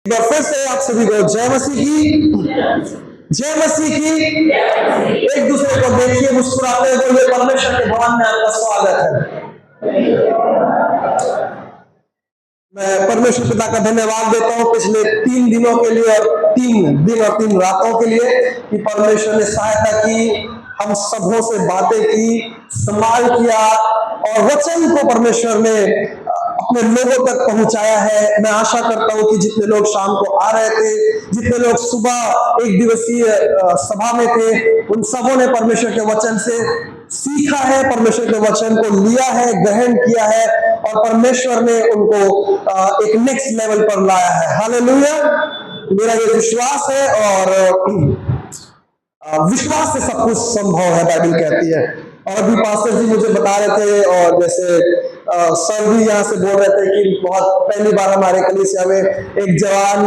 एक बार फिर से आप सभी को जय मसीह की, जय मसीह की। एक दूसरे को देखिए, मुस्कुराते हुए बोलिए, परमेश्वर के भवन में आपका स्वागत है। मैं परमेश्वर पिता का धन्यवाद देता हूँ पिछले 3 दिनों के लिए और 3 दिन और 3 रातों के लिए कि परमेश्वर ने सहायता की, हम सबों से बातें की, संभाल किया और वचन को परमेश्वर ने अपने लोगों तक पहुंचाया है। मैं आशा करता हूं कि जितने लोग शाम को आ रहे थे, जितने लोग सुबह एक दिवसीय सभा में थे, उन सबों ने परमेश्वर के वचन से सीखा है, परमेश्वर के वचन को लिया है, ग्रहण किया है और परमेश्वर ने उनको एक नेक्स्ट लेवल पर लाया है। हालेलुया। मेरा ये विश्वास है और विश्वास से सब कुछ संभव है, बाइबल कहती है। और अभी पास्टर जी मुझे बता रहे थे और जैसे सर भी यहाँ से बोल रहे थे कि बहुत पहली बार हमारे कलीसिया में एक जवान,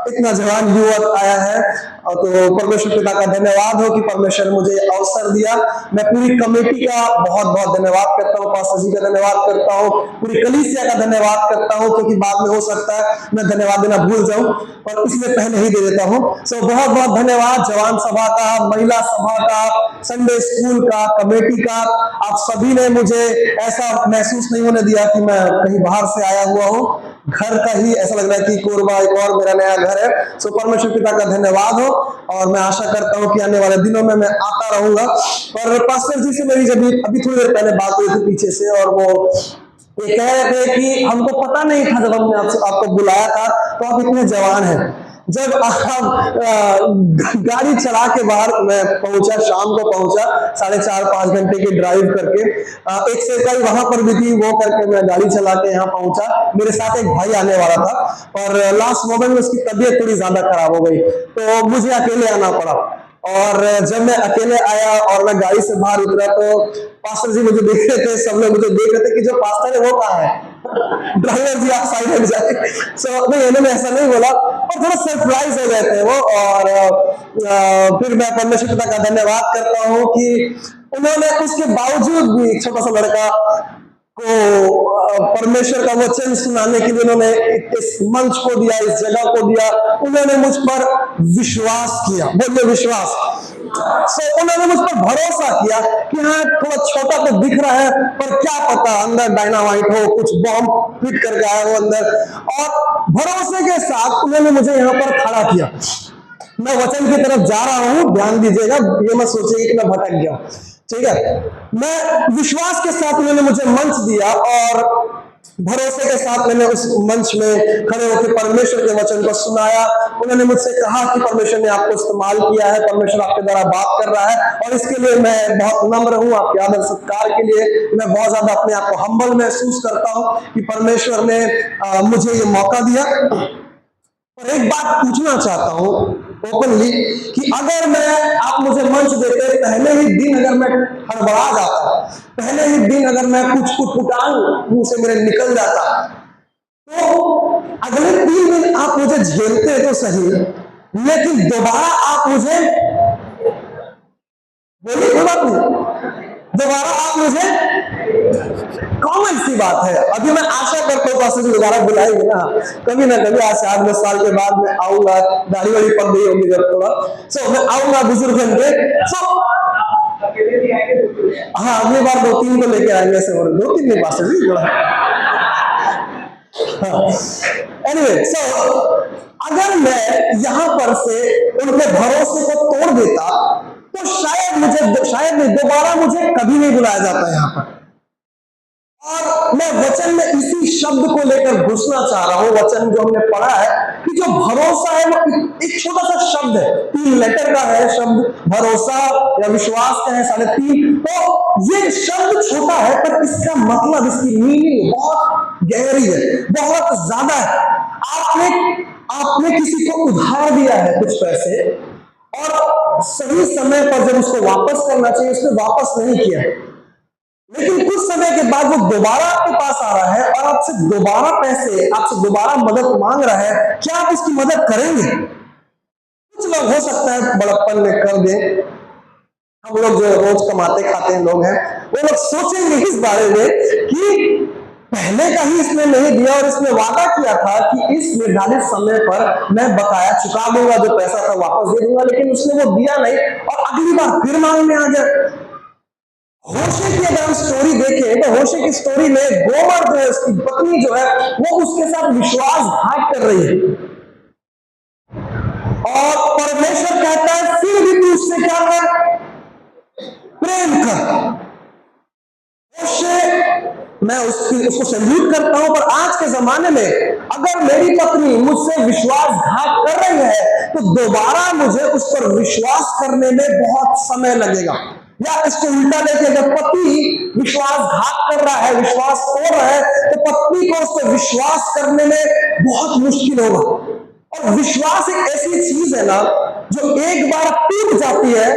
इतना जवान युवक आया है। तो परमेश्वर पिता का धन्यवाद हो कि परमेश्वर ने मुझे अवसर दिया। मैं पूरी कमेटी का बहुत बहुत धन्यवाद करता हूँ, पास्टर जी का धन्यवाद करता हूँ, पूरी कलीसिया का धन्यवाद करता हूँ, क्योंकि बाद में हो सकता है मैं धन्यवाद देना भूल जाऊं और इसलिए पहले ही दे देता हूँ। बहुत बहुत धन्यवाद जवान सभा का, महिला सभा का, संडे स्कूल का, कमेटी का। आप सभी ने मुझे ऐसा महसूस नहीं होने दिया कि मैं कहीं बाहर से आया हुआ हूँ, घर का ही ऐसा लग रहा है कि कोरबा एक और मेरा नया घर है। परमेश्वर पिता का धन्यवाद हो और मैं आशा करता हूँ कि आने वाले दिनों में मैं आता रहूंगा। और पास्टर जी से मेरी जब अभी थोड़ी देर पहले बात हुई थी पीछे से, और वो ये कह रहे थे कि हमको पता नहीं था जब हमने आपको बुलाया था तो आप इतने जवान हैं। जब आप गाड़ी चला के बाहर मैं पहुंचा, शाम को पहुंचा 4.5-5 घंटे की ड्राइव करके, एक सेवकाई वहां पर भी थी, वो करके मैं गाड़ी चला के यहाँ पहुंचा। मेरे साथ एक भाई आने वाला था और लास्ट मोमेंट में उसकी तबीयत थोड़ी ज्यादा खराब हो गई तो मुझे अकेले आना पड़ा। और जब मैं अकेले आया और मैं गाड़ी से बाहर उतरा तो पास्टर जी मुझे देख रहे थे, सब लोग मुझे देख रहे थे कि जो पास्टर है वो कहाँ है, ड्राइवर जी आप साइड हट जाए। नहीं, इन्होंने ऐसा नहीं बोला और थोड़ा सरप्राइज हो गए थे वो। और फिर मैं परमेश्वर पिता का धन्यवाद करता हूँ कि उन्होंने उसके बावजूद भी एक छोटा सा लड़का को परमेश्वर का वचन सुनाने के लिए उन्होंने इस मंच को दिया, इस जगह को दिया। उन्होंने मुझ पर विश्वास किया, बोलिए विश्वास। उन्होंने मुझ पर भरोसा किया कि हाँ थोड़ा छोटा तो दिख रहा है पर क्या पता अंदर डायनामाइट हो, कुछ बम फिट करके आया हो अंदर। और भरोसे के साथ उन्होंने मुझे यहाँ पर खड़ा किया। मैं वचन की तरफ जा रहा हूं, ध्यान दीजिएगा, ये मत सोचिए कि मैं भटक गया, ठीक है। मैं विश्वास के साथ उन्होंने मुझे मंच दिया और भरोसे के साथ मैंने उस मंच में खड़े होकर परमेश्वर के वचन को सुनाया। उन्होंने मुझसे कहा कि परमेश्वर ने आपको इस्तेमाल किया है, परमेश्वर आपके द्वारा बात कर रहा है और इसके लिए मैं बहुत नम्र हूं। आपके आदर सत्कार के लिए मैं बहुत ज्यादा अपने आप को हम्बल महसूस करता हूं कि परमेश्वर ने मुझे ये मौका दिया। और एक बात पूछना चाहता हूं ओपनली कि अगर मैं, आप मुझे मंच देते पहले ही दिन अगर मैं हड़बड़ा जाता, पहले ही दिन अगर मैं कुछ कुटकुटान मुंह से मेरे निकल जाता, तो अगले 3 दिन आप मुझे झेलते तो सही, लेकिन दोबारा आप मुझे, बोलिए कोई बात नहीं, दोबारा आप मुझे, कॉमन सी बात है। अभी मैं आशा करता हूँ पास दोबारा बुलाएंगे ना कभी ना कभी, आज से 8-10 साल के बाद मैं आऊंगा, दाढ़ी वाड़ी पड़ गई होगी जब थोड़ा, मैं आऊंगा बुजुर्ग बन के। हाँ अगली बार 2-3 को लेके आएंगे, ऐसे 2-3 नहीं पास थोड़ा। एनीवे, अगर मैं यहां पर से उनके भरोसे को तोड़ देता तो शायद नहीं, दोबारा मुझे कभी नहीं बुलाया जाता यहाँ पर। और मैं वचन में इसी शब्द को लेकर घुसना चाह रहा हूं। वचन जो हमने पढ़ा है कि जो भरोसा है वो एक छोटा सा शब्द है, 3 लेटर का है शब्द, भरोसा या विश्वास का है 3.5। तो ये शब्द छोटा है पर इसका मतलब, इसकी मीनिंग बहुत गहरी है, बहुत ज्यादा है। आपने किसी को उधार दिया है कुछ पैसे और सही समय पर जब उसको वापस करना चाहिए उसने वापस नहीं किया, लेकिन कुछ समय के बाद वो दोबारा आपके पास आ रहा है और आपसे दोबारा पैसे, आपसे दोबारा मदद मांग रहा है, क्या आप उसकी मदद करेंगे? कुछ लोग हो सकता है बड़प्पन में कर दे, हम लोग जो रोज कमाते खाते हैं लोग हैं, वो लोग सोचेंगे इस बारे में कि पहले का ही इसने नहीं दिया और इसने वादा किया था कि इस निर्धारित समय पर मैं बकाया चुका दूंगा, जो पैसा था वापस दे दूंगा, लेकिन उसने वो दिया नहीं और अगली बार फिर मांगने आ गया। होशे की अगर हम स्टोरी देखें तो होशे की स्टोरी में गोबर जो है, उसकी पत्नी जो है, वो उसके साथ विश्वासघात कर रही है और परमेश्वर कहता है फिर भी तू उससे क्या कर, प्रेम कर। होशे, मैं उसको सैल्यूट करता हूं, पर आज के जमाने में अगर मेरी पत्नी मुझसे विश्वासघात कर रही है तो दोबारा मुझे उस पर विश्वास करने में बहुत समय लगेगा। या इसको उल्टा देखें, अगर पति विश्वासघात कर रहा है, विश्वास तोड़ रहा है, तो पत्नी को उस पर विश्वास करने में बहुत मुश्किल होगा। और विश्वास एक ऐसी चीज है ना, जो एक बार टूट जाती है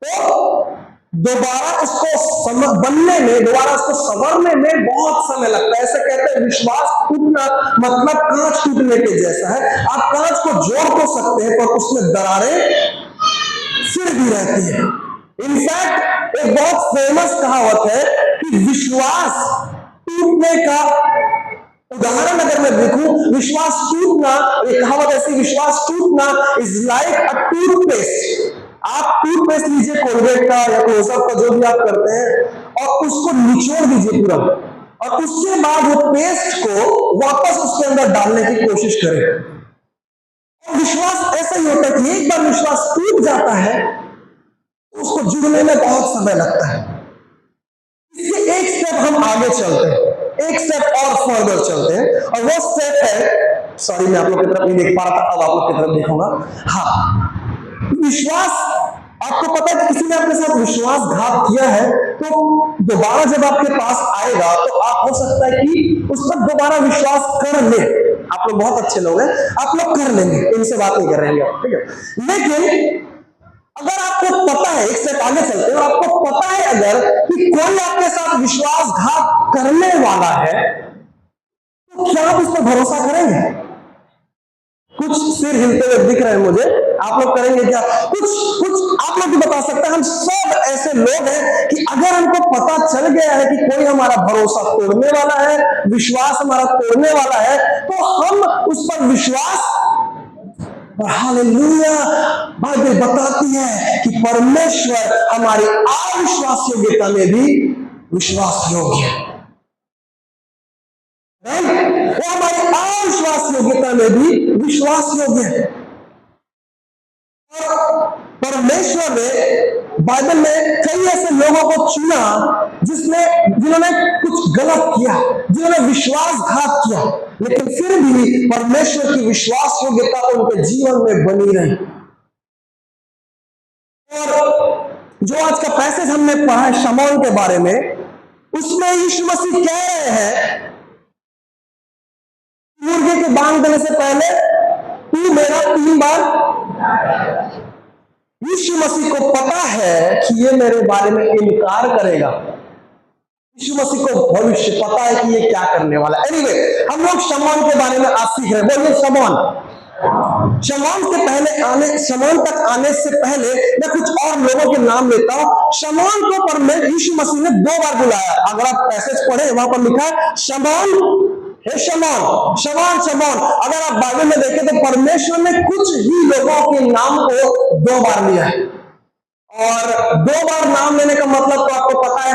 तो दोबारा उसको बनने में, दोबारा उसको संवरने में बहुत समय लगता है। ऐसे कहते हैं विश्वास टूटना मतलब कांच टूटने के जैसा है। आप कांच को जोड़ तो सकते हैं, पर उसमें दरारें फिर भी रहती है। इनफैक्ट एक बहुत फेमस कहावत है कि विश्वास टूटने का उदाहरण अगर मैं देखूं, विश्वास टूटना, एक कहावत ऐसी, विश्वास टूटना इज लाइक अ टूथपेस्ट। आप टूथपेस्ट लीजिए, कोलगेट का या क्लोजअप का, जो भी आप करते हैं, और उसको निचोड़ दीजिए पूरा, और उसके बाद वो पेस्ट को वापस उसके अंदर डालने की कोशिश करें। और विश्वास ऐसा ही होता है कि एक बार विश्वास टूट जाता है तो उसको जुड़ने में बहुत समय लगता है। इससे एक स्टेप हम आगे चलते हैं, एक स्टेप और फर्दर चलते हैं, और वो स्टेप है, सॉरी मैं आप लोग की तरफ नहीं देख पा रहा था, अब आप लोग की तरफ देखूंगा। हाँ, विश्वास, आपको पता है कि किसी ने आपके साथ विश्वासघात किया है तो दोबारा जब आपके पास आएगा तो आप, हो सकता है कि उस पर दोबारा विश्वास कर ले। आप लोग बहुत अच्छे लोग हैं, आप लोग कर लेंगे, इनसे बात नहीं कर रहे हैं, ठीक है। लेकिन अगर आपको पता है, एक स्टेप आगे चलते हैं, और आपको पता है अगर कि कोई आपके साथ विश्वासघात करने वाला है, तो क्या आप उस पर भरोसा करेंगे? कुछ सिर हिलते हुए दिख रहे हैं मुझे, आप लोग करेंगे क्या? कुछ आप लोग भी बता सकते हैं। हम सब ऐसे लोग हैं कि अगर हमको पता चल गया है कि कोई हमारा भरोसा तोड़ने वाला है, विश्वास हमारा तोड़ने वाला है, तो हम उस पर विश्वास, हालेलुया, बाइबल बताती है कि परमेश्वर हमारी अविश्वास योग्यता में भी विश्वास योग्य है। वो हमारी अविश्वास योग्यता में भी विश्वास योग्य है। और परमेश्वर ने बाइबल में कई ऐसे लोगों को चुना जिन्होंने कुछ गलत किया, जिन्होंने विश्वासघात किया, लेकिन फिर भी परमेश्वर की विश्वास योग्यता उनके जीवन में बनी रही। और जो आज का पैसेज हमने पढ़ा है शमौन के बारे में, उसमें यीशु मसीह कह रहे हैं, मुर्गे के बांध देने से पहले तू मेरा 3 बार। यीशु मसीह को पता है कि ये मेरे बारे में इनकार करेगा। यीशु मसीह को भविष्य पता है कि ये क्या करने वाला है। एनीवे, हम लोग शमौन के बारे में आज सीख रहे हैं। बोलिए शमौन। शमौन तक आने से पहले मैं कुछ और लोगों के नाम लेता हूं। शमौन को परमेश्वर यीशु मसीह ने 2 बार बुलाया। अगर आप पैसेज पढ़े, वहां पर लिखा है शमौन, हे शमौन, शमौन, शमौन। अगर आप बाइबल में देखें तो परमेश्वर ने कुछ ही लोगों के नाम को 2 बार लिया है। और 2 बार नाम लेने का मतलब तो आपको पता है,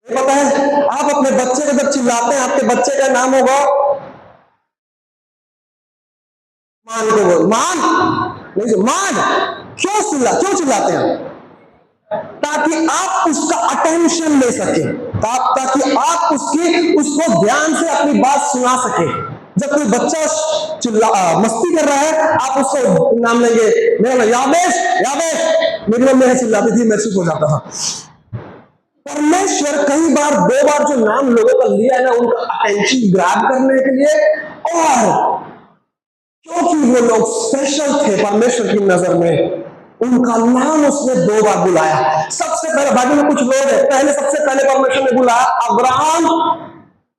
पता है। आप अपने बच्चे को जब चिल्लाते हैं, आपके बच्चे का नाम होगा मान, को बोल मान, नहीं मान। क्यों चिल्लाते हैं? ताकि आप उसका अटेंशन ले सके, ताकि आप उसको ध्यान से अपनी बात सुना सके। जब कोई बच्चा मस्ती कर रहा है, आप उसको नाम लेंगे, मेरा नाम याबेश, याबेश। मेरी मम्मी ऐसे चिल्लाती थी, मैं चुप हो जाता था। परमेश्वर कई बार 2 बार जो नाम लोगों का लिया है ना, उनका अटेंशन ग्रैब करने के लिए, और क्योंकि वो लोग स्पेशल थे परमेश्वर की नजर में, उनका नाम उसने 2 बार बुलाया। सबसे पहले बाइबल में कुछ लोग हैं, सबसे पहले परमेश्वर ने बुलाया अब्राहम,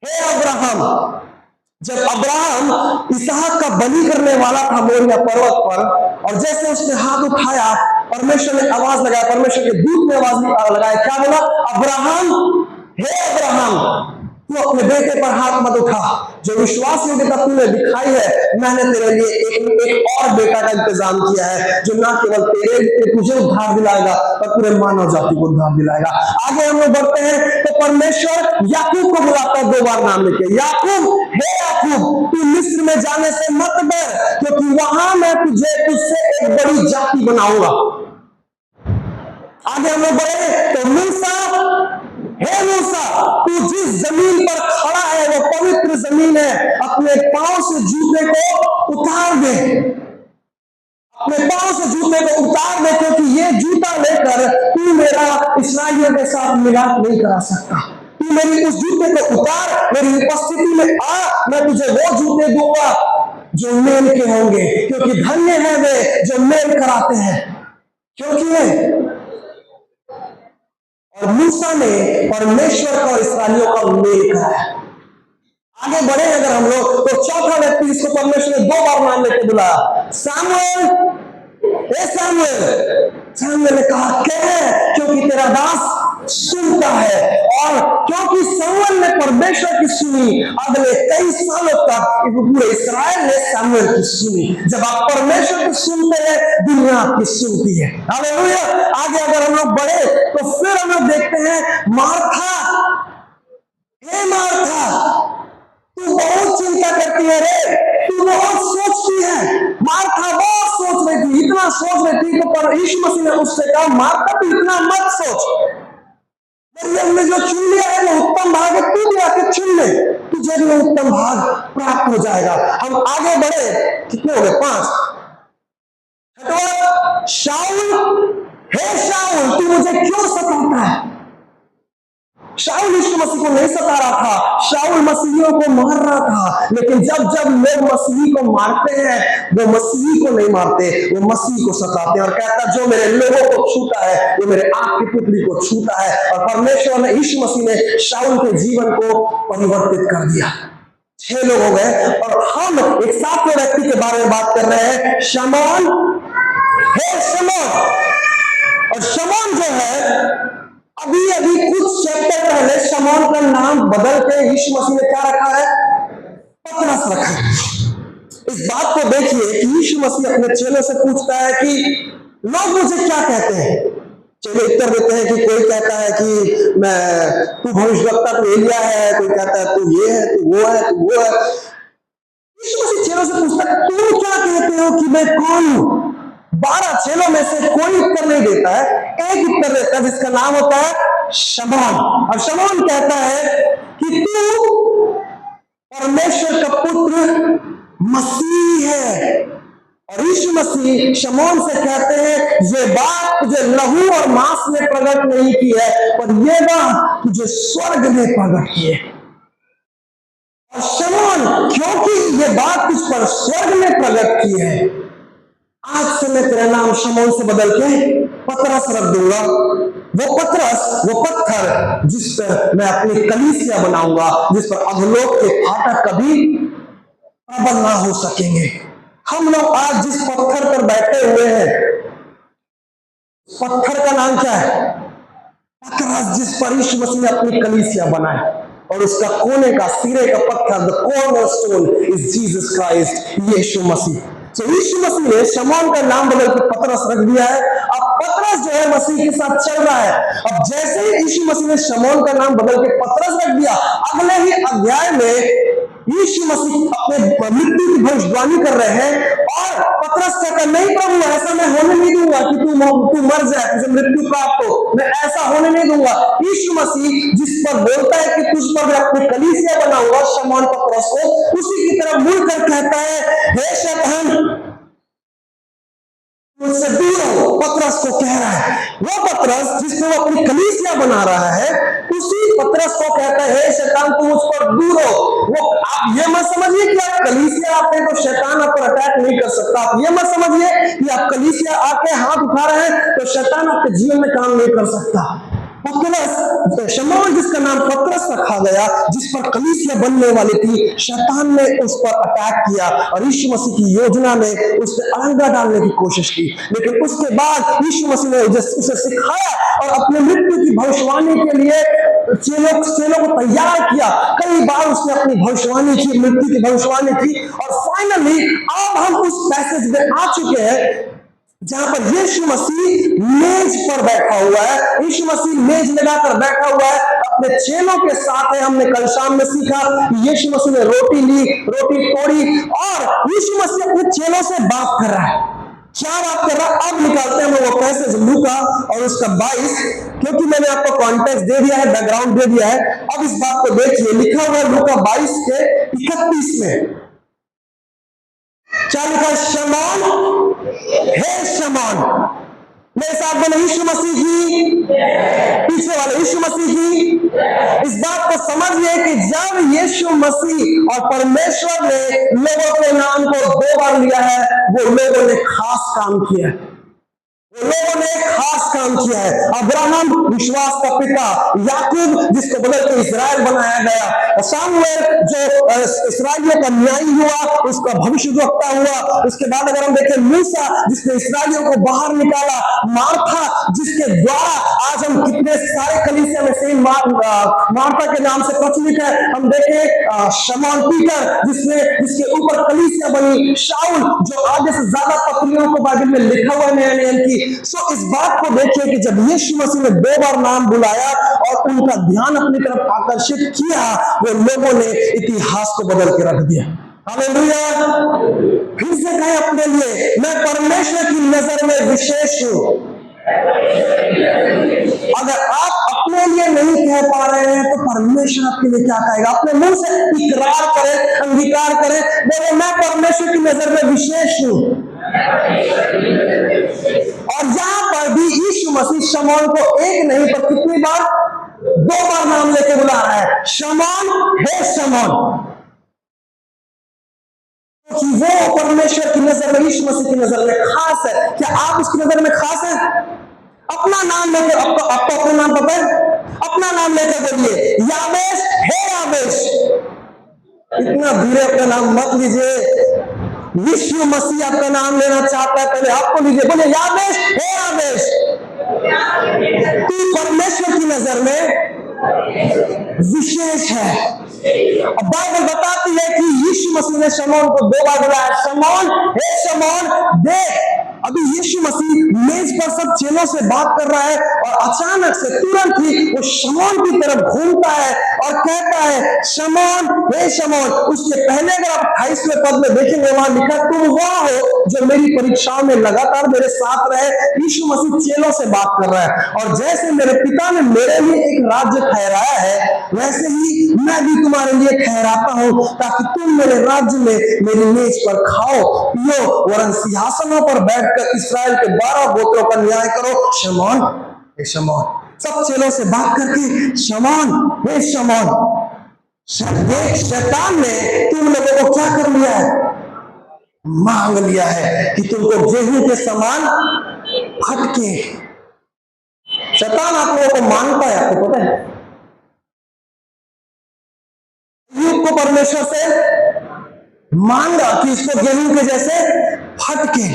हे अब्राहम। जब अब्राहम इसहाक का बलि करने वाला था मोरिया पर्वत पर, और जैसे उसने हाथ उठाया, परमेश्वर ने आवाज लगाया, परमेश्वर के दूत ने आवाज लगाया, क्या बोला? अब्राहम, हे अब्राहम। अपने बेटे पर हाथ मत उठा, जो विश्वास योग्यता तूने दिखाई है, मैंने तेरे लिए एक और बेटा का इंतजाम किया है, जो ना केवल तुझे उद्धार दिलाएगा पर पूरे मानव जाति को उद्धार दिलाएगा। आगे हम लोग बढ़ते हैं तो परमेश्वर याकूब को बुलाता है 2 बार नाम लेके, याकूब, हे याकूब, तू मिस्र में जाने से मत डर, क्योंकि वहां मैं तुझसे एक बड़ी जाति बनाऊंगा। आगे हम लोग बढ़े तो मूसा, हे मूसा, तू जिस जमीन पर खड़ा है वो पवित्र जमीन है, अपने पांव से जूते को उतार दे, अपने पांव से जूते को उतार दे, क्योंकि ये जूता लेकर तू मेरा इस्राएलियों के साथ मिलाप नहीं करा सकता। तू मेरी उस जूते को उतार, मेरी उपस्थिति में आ, मैं तुझे वो जूते दूंगा जो मेल के होंगे, क्योंकि धन्य है वे जो मेल कराते हैं। क्योंकि और मूसा ने परमेश्वर का इस्राएलियों का मेल कराया। आगे बढ़े अगर हम लोग तो चौथा व्यक्ति इसको परमेश्वर ने 2 बार नाम लेके बुलाया, सामुएल, ए सामुएल। सामुएल ने कहा कह, क्योंकि तेरा दास सुनता है। और क्योंकि सामुएल ने परमेश्वर की सुनी, अगले कई सालों तक पूरे इस्राएल ने सामुएल की सुनी। जब आप परमेश्वर की सुनते हैं, दुनिया आपकी सुनती है। हालेलुया। आगे अगर हम लोग बढ़े तो फिर हम लोग देखते हैं मार्था, हे मार्था, तू बहुत चिंता करती है रे, तू बहुत सोचती है। मार्था बहुत सोच रही थी, इतना सोच रही थी, तो पर यीशु मसीह ने उससे कहा मार्था तू इतना मत सोच, मरियम ने जो चुन लिया है वो उत्तम भाग है, तू भी आके चुन ले, तुझे भी उत्तम भाग प्राप्त हो जाएगा। हम आगे बढ़े, कितने हो गए 5। शाऊल, हे शाऊल, तू मुझे क्यों सताता है? शाऊल यीशु मसीह को नहीं सता रहा था, शाऊल मसीहियों को मार रहा था। लेकिन जब जब लोग मसीही को मारते हैं, वो मसीही को नहीं मारते, वो मसीह को सताते हैं और कहता जो मेरे लोगों को छूता है वो मेरे आंख की पुतली को छूता है। और परमेश्वर ने, यीशु मसीह ने शाऊल के जीवन को परिवर्तित कर दिया। 6 लोग हो गए और हम एक 7वें व्यक्ति के बारे में बात कर रहे हैं, शमौन, हे शमौन। और शमौन जो है, अभी अभी कुछ चैप्टर पहले शमौन का नाम बदल के यीशु मसीह ने क्या रखा है? पतरस रखा है। इस बात को देखिए कि यीशु मसीह अपने चेलों से पूछता है कि लोग मुझे क्या कहते हैं? चेले उत्तर देते हैं कि कोई कहता है कि मैं तू भविष्यवक्ता, तू एलिया है, कोई कहता है तू ये है, तू वो है, तू वो है। यीशु मसीह चेलों से पूछता है तुम क्या कहते हो कि मैं कौन हूं? 12 चेलों में से कोई उत्तर नहीं देता है, एक उत्तर देता है जिसका नाम होता है शमौन। और शमौन कहता है कि तू परमेश्वर का पुत्र मसीह है। और यीशु मसीह शमौन से कहते हैं ये बात तुझे लहू और मांस ने प्रकट नहीं की है, पर यह बात तुझे स्वर्ग ने प्रकट की है। और शमौन, क्योंकि ये बात तुझ पर स्वर्ग ने प्रकट की है, आज से मैं तेरा नाम शमौन से बदल के पतरस रख दूंगा। वो पतरस, वो पत्थर जिस पर मैं अपनी कलीसिया बनाऊंगा, जिस पर अधोलोक के फाटक कभी प्रबल ना हो सकेंगे। हम लोग आज जिस पत्थर पर बैठे हुए हैं, पत्थर का नाम क्या है? पतरस, जिस पर यीशु मसीह ने अपनी कलीसिया बनाए। और उसका कोने का, सिरे का पत्थर, the cornerstone is Jesus Christ, यीशु मसीह। तो यीशु मसीह ने शमौन का नाम बदल के पतरस रख दिया है। अब पतरस जो है मसीह के साथ चल रहा है। अब जैसे ही यीशु मसीह ने शमौन का नाम बदल के पतरस रख दिया, अगले ही अध्याय में यीशु मसीह अपने मृत्यु की भविष्यवाणी कर रहे हैं। और पतरस कहता नहीं प्रभु, ऐसा मैं होने नहीं दूंगा कि तू मर जाए, तुझे मृत्यु प्राप्त हो, मैं ऐसा होने नहीं दूंगा। यीशु मसीह जिस पर बोलता है कि तुझ पर मैं अपनी कलीसिया बनाऊंगा, शमौन पतरस को उसी की तरफ मुड़ कर कहता है हे शैतान मुझसे दूर हो। पतरस को कह रहा है, वो पतरस जिसने वो अपनी कलीसिया बना रहा है, उसी पतरस को कहता है हे शैतान तू मुझ पर दूर हो। वो आप ये मत समझिए कि आप कलीसिया आते हैं तो शैतान आप पर अटैक नहीं कर सकता। आप ये मत समझिए कि आप कलीसिया आके हाथ उठा रहे हैं तो शैतान आपके जीवन में काम नहीं कर सकता। पतरस, शमौन जिसका नाम पतरस रखा गया, जिस पर कलीसिया बनने वाली थी, शैतान ने उस पर अटैक किया और यीशु मसीह की योजना में उसने अलंगा डालने की कोशिश की। लेकिन उसके बाद यीशु मसीह ने उसे सिखाया और अपने मृत्यु की भविष्यवाणी के लिए चेलों को तैयार किया, कई बार उसने अपनी भविष्यवाणी की, मृत्यु की भविष्यवाणी की, और फाइनली अब हम उस पैसेज में आ चुके हैं जहां पर यीशु मसीह मेज पर बैठा हुआ है। यीशु मसीह मेज लगाकर बैठा हुआ है, अपने चेलों के साथ है। हमने कल शाम में सीखा कि यीशु मसीह ने रोटी ली, रोटी तोड़ी, और यीशु मसीह अपने चेलों से बात कर रहा है। क्या बात कर रहा है? अब निकालते हैं हम लोग वो पैसेज लूका और उसका 22, क्योंकि मैंने आपको कॉन्टेक्स्ट दे दिया है, बैकग्राउंड दे दिया है। अब इस बात को देखिए, लिखा हुआ है लूका 22 के 31 में। क्या लिखा है? शमौन, हे शमौन। मेरे साथ बोले यीशु मसीह की, पीछे वाले यीशु मसीह की। इस बात को समझिए कि जब यीशु मसीह और परमेश्वर ने लोगों के नाम को 2 बार लिया है, वो लोगों ने खास काम किया है, लोगों ने एक खास काम किया है। अब्राहम विश्वास का पिता, याकूब जिसको बदल के इस्राएल बनाया गया, सामुएल जो इस्राएलियों का न्यायी हुआ, उसका भविष्यवक्ता हुआ। उसके बाद अगर हम देखें मूसा जिसने इस्राएलियों को बाहर निकाला, मार्था जिसके द्वारा आज हम कितने सारे कलीसिया में से मार्था के नाम से प्रचलित है। हम देखें शमौन पीटर जिसके ऊपर कलीसिया बनी, शाऊल जो आधे से ज्यादा पत्रियों को बाइबल में लिखा हुआ है नया नियम की। सो इस बात को देखिए कि जब यीशु मसीह ने 2 बार नाम बुलाया और उनका ध्यान अपनी तरफ आकर्षित किया, वो लोगों ने इतिहास को बदल के रख दिया। हालेलुया। फिर से कहें अपने लिए, मैं परमेश्वर की नजर में विशेष हूं। अगर आप अपने लिए नहीं कह पा रहे हैं तो परमेश्वर आपके लिए क्या कहेगा? अपने मुंह से इकरार करें, अंगीकार करें, बोले मैं परमेश्वर की नजर में विशेष हूं। और यहां पर भी यीशु मसीह शमौन को एक नहीं पर कितनी बार? 2 बार नाम लेके बुला रहा है, शमौन, हे शमौन। कि वो परमेश्वर की नजर में, यीशु मसीह की नजर में खास है। क्या आप उसकी नजर में खास है? अपना नाम लेकर, आपको अपना नाम पता है? अपना नाम लेकर बोलिए, यावेश, हे यावेश। इतना धीरे अपना नाम मत लीजिए। यीशु मसीह आपका नाम लेना चाहता है, पहले आपको लीजिए, बोले यावेश, हे यावेश। तू परमेश्वर की नजर में विशेष है। अब बाइबल बताती है कि यीशु मसीह ने शमौन को 2 बार बुलाया, शमौन, हे शमौन देख। अभी यीशु मसीह मेज पर सब चेलों से बात कर रहा है और अचानक से तुरंत ही वो शमौन की तरफ घूमता है और कहता है, शमौन, हे शमौन। उसके पहले अगर आप 28वें पद में देखेंगे, वहां लिखा, तुम वह हो जो मेरी परीक्षाओं में लगातार मेरे साथ रहे। यीशु मसीह चेलों से बात कर रहा है, और जैसे मेरे पिता ने मेरे लिए एक राज्य ठहराया है, वैसे ही मैं भी तुम्हारे लिए ठहराता हूं, ताकि तुम मेरे राज्य में मेरी मेज पर खाओ पियो, वरन सिंहासनों पर बैठकर इस्राएल के 12 गोत्रों का न्याय करो। शमौन, हे शमौन। सब चेलों से बात करके, शमौन, हे शमौन। शैतान ने तुम लोगों को क्या कर लिया है? मांग लिया है कि तुमको गेहूं के समान फटके। शैतान आप लोगों को मांगता है, आपको पता है? यूब को परमेश्वर से मांगा कि इसको गेहूं के जैसे फटके।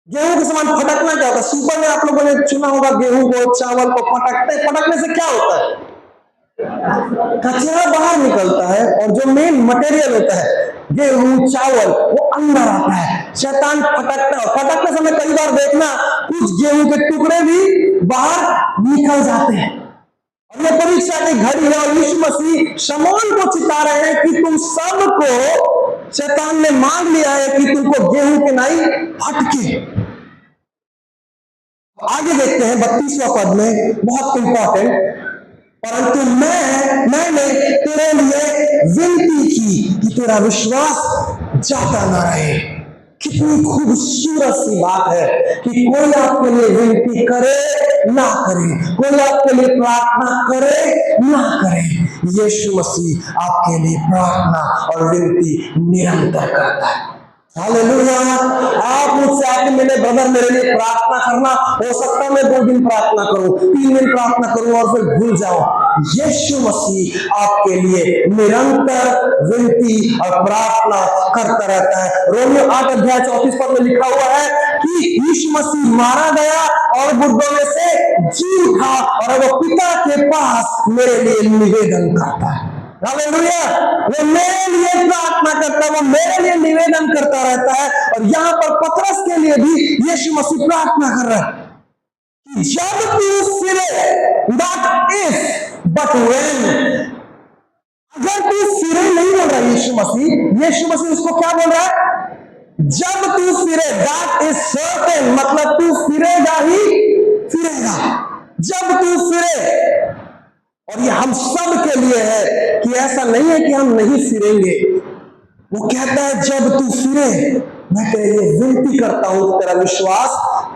गेहूं के समान फटकना क्या होता है? सुपर में आप लोगों ने सुना होगा, गेहूं को, चावल को फटकते। फटकने से क्या होता है? कचरा बाहर निकलता है, और जो मेन मटेरियल होता है गेहूं, चावल, वो अंदर आता है। शैतान फटकता है, फटकने समय कई बार देखना कुछ गेहूं के टुकड़े भी बाहर निकल जाते हैं। और ये परीक्षा की घड़ी है, और यीशु मसीह शमौन को चिता रहे हैं कि तुम सबको शैतान ने मांग लिया है कि तुमको गेहूं के नहीं फटके। आगे देखते हैं 32वां पद में, बहुत इंपॉर्टेंट। परंतु मैंने तेरे लिए विनती की कि तेरा विश्वास जाता ना रहे। कितनी खूबसूरत सी बात है कि कोई आपके लिए विनती करे ना करे, कोई आपके लिए प्रार्थना करे ना करे, यीशु मसीह आपके लिए प्रार्थना और विनती निरंतर करता है। हालेलुया। आप मुझसे आके मिले, ब्रदर मेरे लिए प्रार्थना करना, हो सकता है मैं 2 दिन प्रार्थना करूं, 3 दिन प्रार्थना करूं और फिर भूल जाऊं। यीशु मसीह आपके लिए निरंतर विनती और प्रार्थना करता रहता है। रोमियो 8 अध्याय 34 पद में लिखा हुआ है, कि यीशु मसीह मारा गया और मुर्दों में से जी उठा और वो पिता के पास मेरे लिए निवेदन करता है। हालेलुया! वो मेरे लिए प्रार्थना करता है, वो मेरे लिए निवेदन करता रहता है। और यहाँ पर पतरस के लिए भी यीशु मसीह प्रार्थना कर रहा है, जब तू फिरे, नॉट इफ बट व्हेन। अगर तू फिरे नहीं बोल रहा यीशु मसीह उसको क्या बोल रहा है? जब तू फिरे, दैट इज सर्टेन, मतलब तू फिरेगा ही फिरेगा। जब तू फिरे, और ये हम सब के लिए है कि ऐसा नहीं है कि हम नहीं फिरेंगे। वो कहता है जब तू फिरे, मैं तेरे लिए विनती करता हूं तेरा विश्वास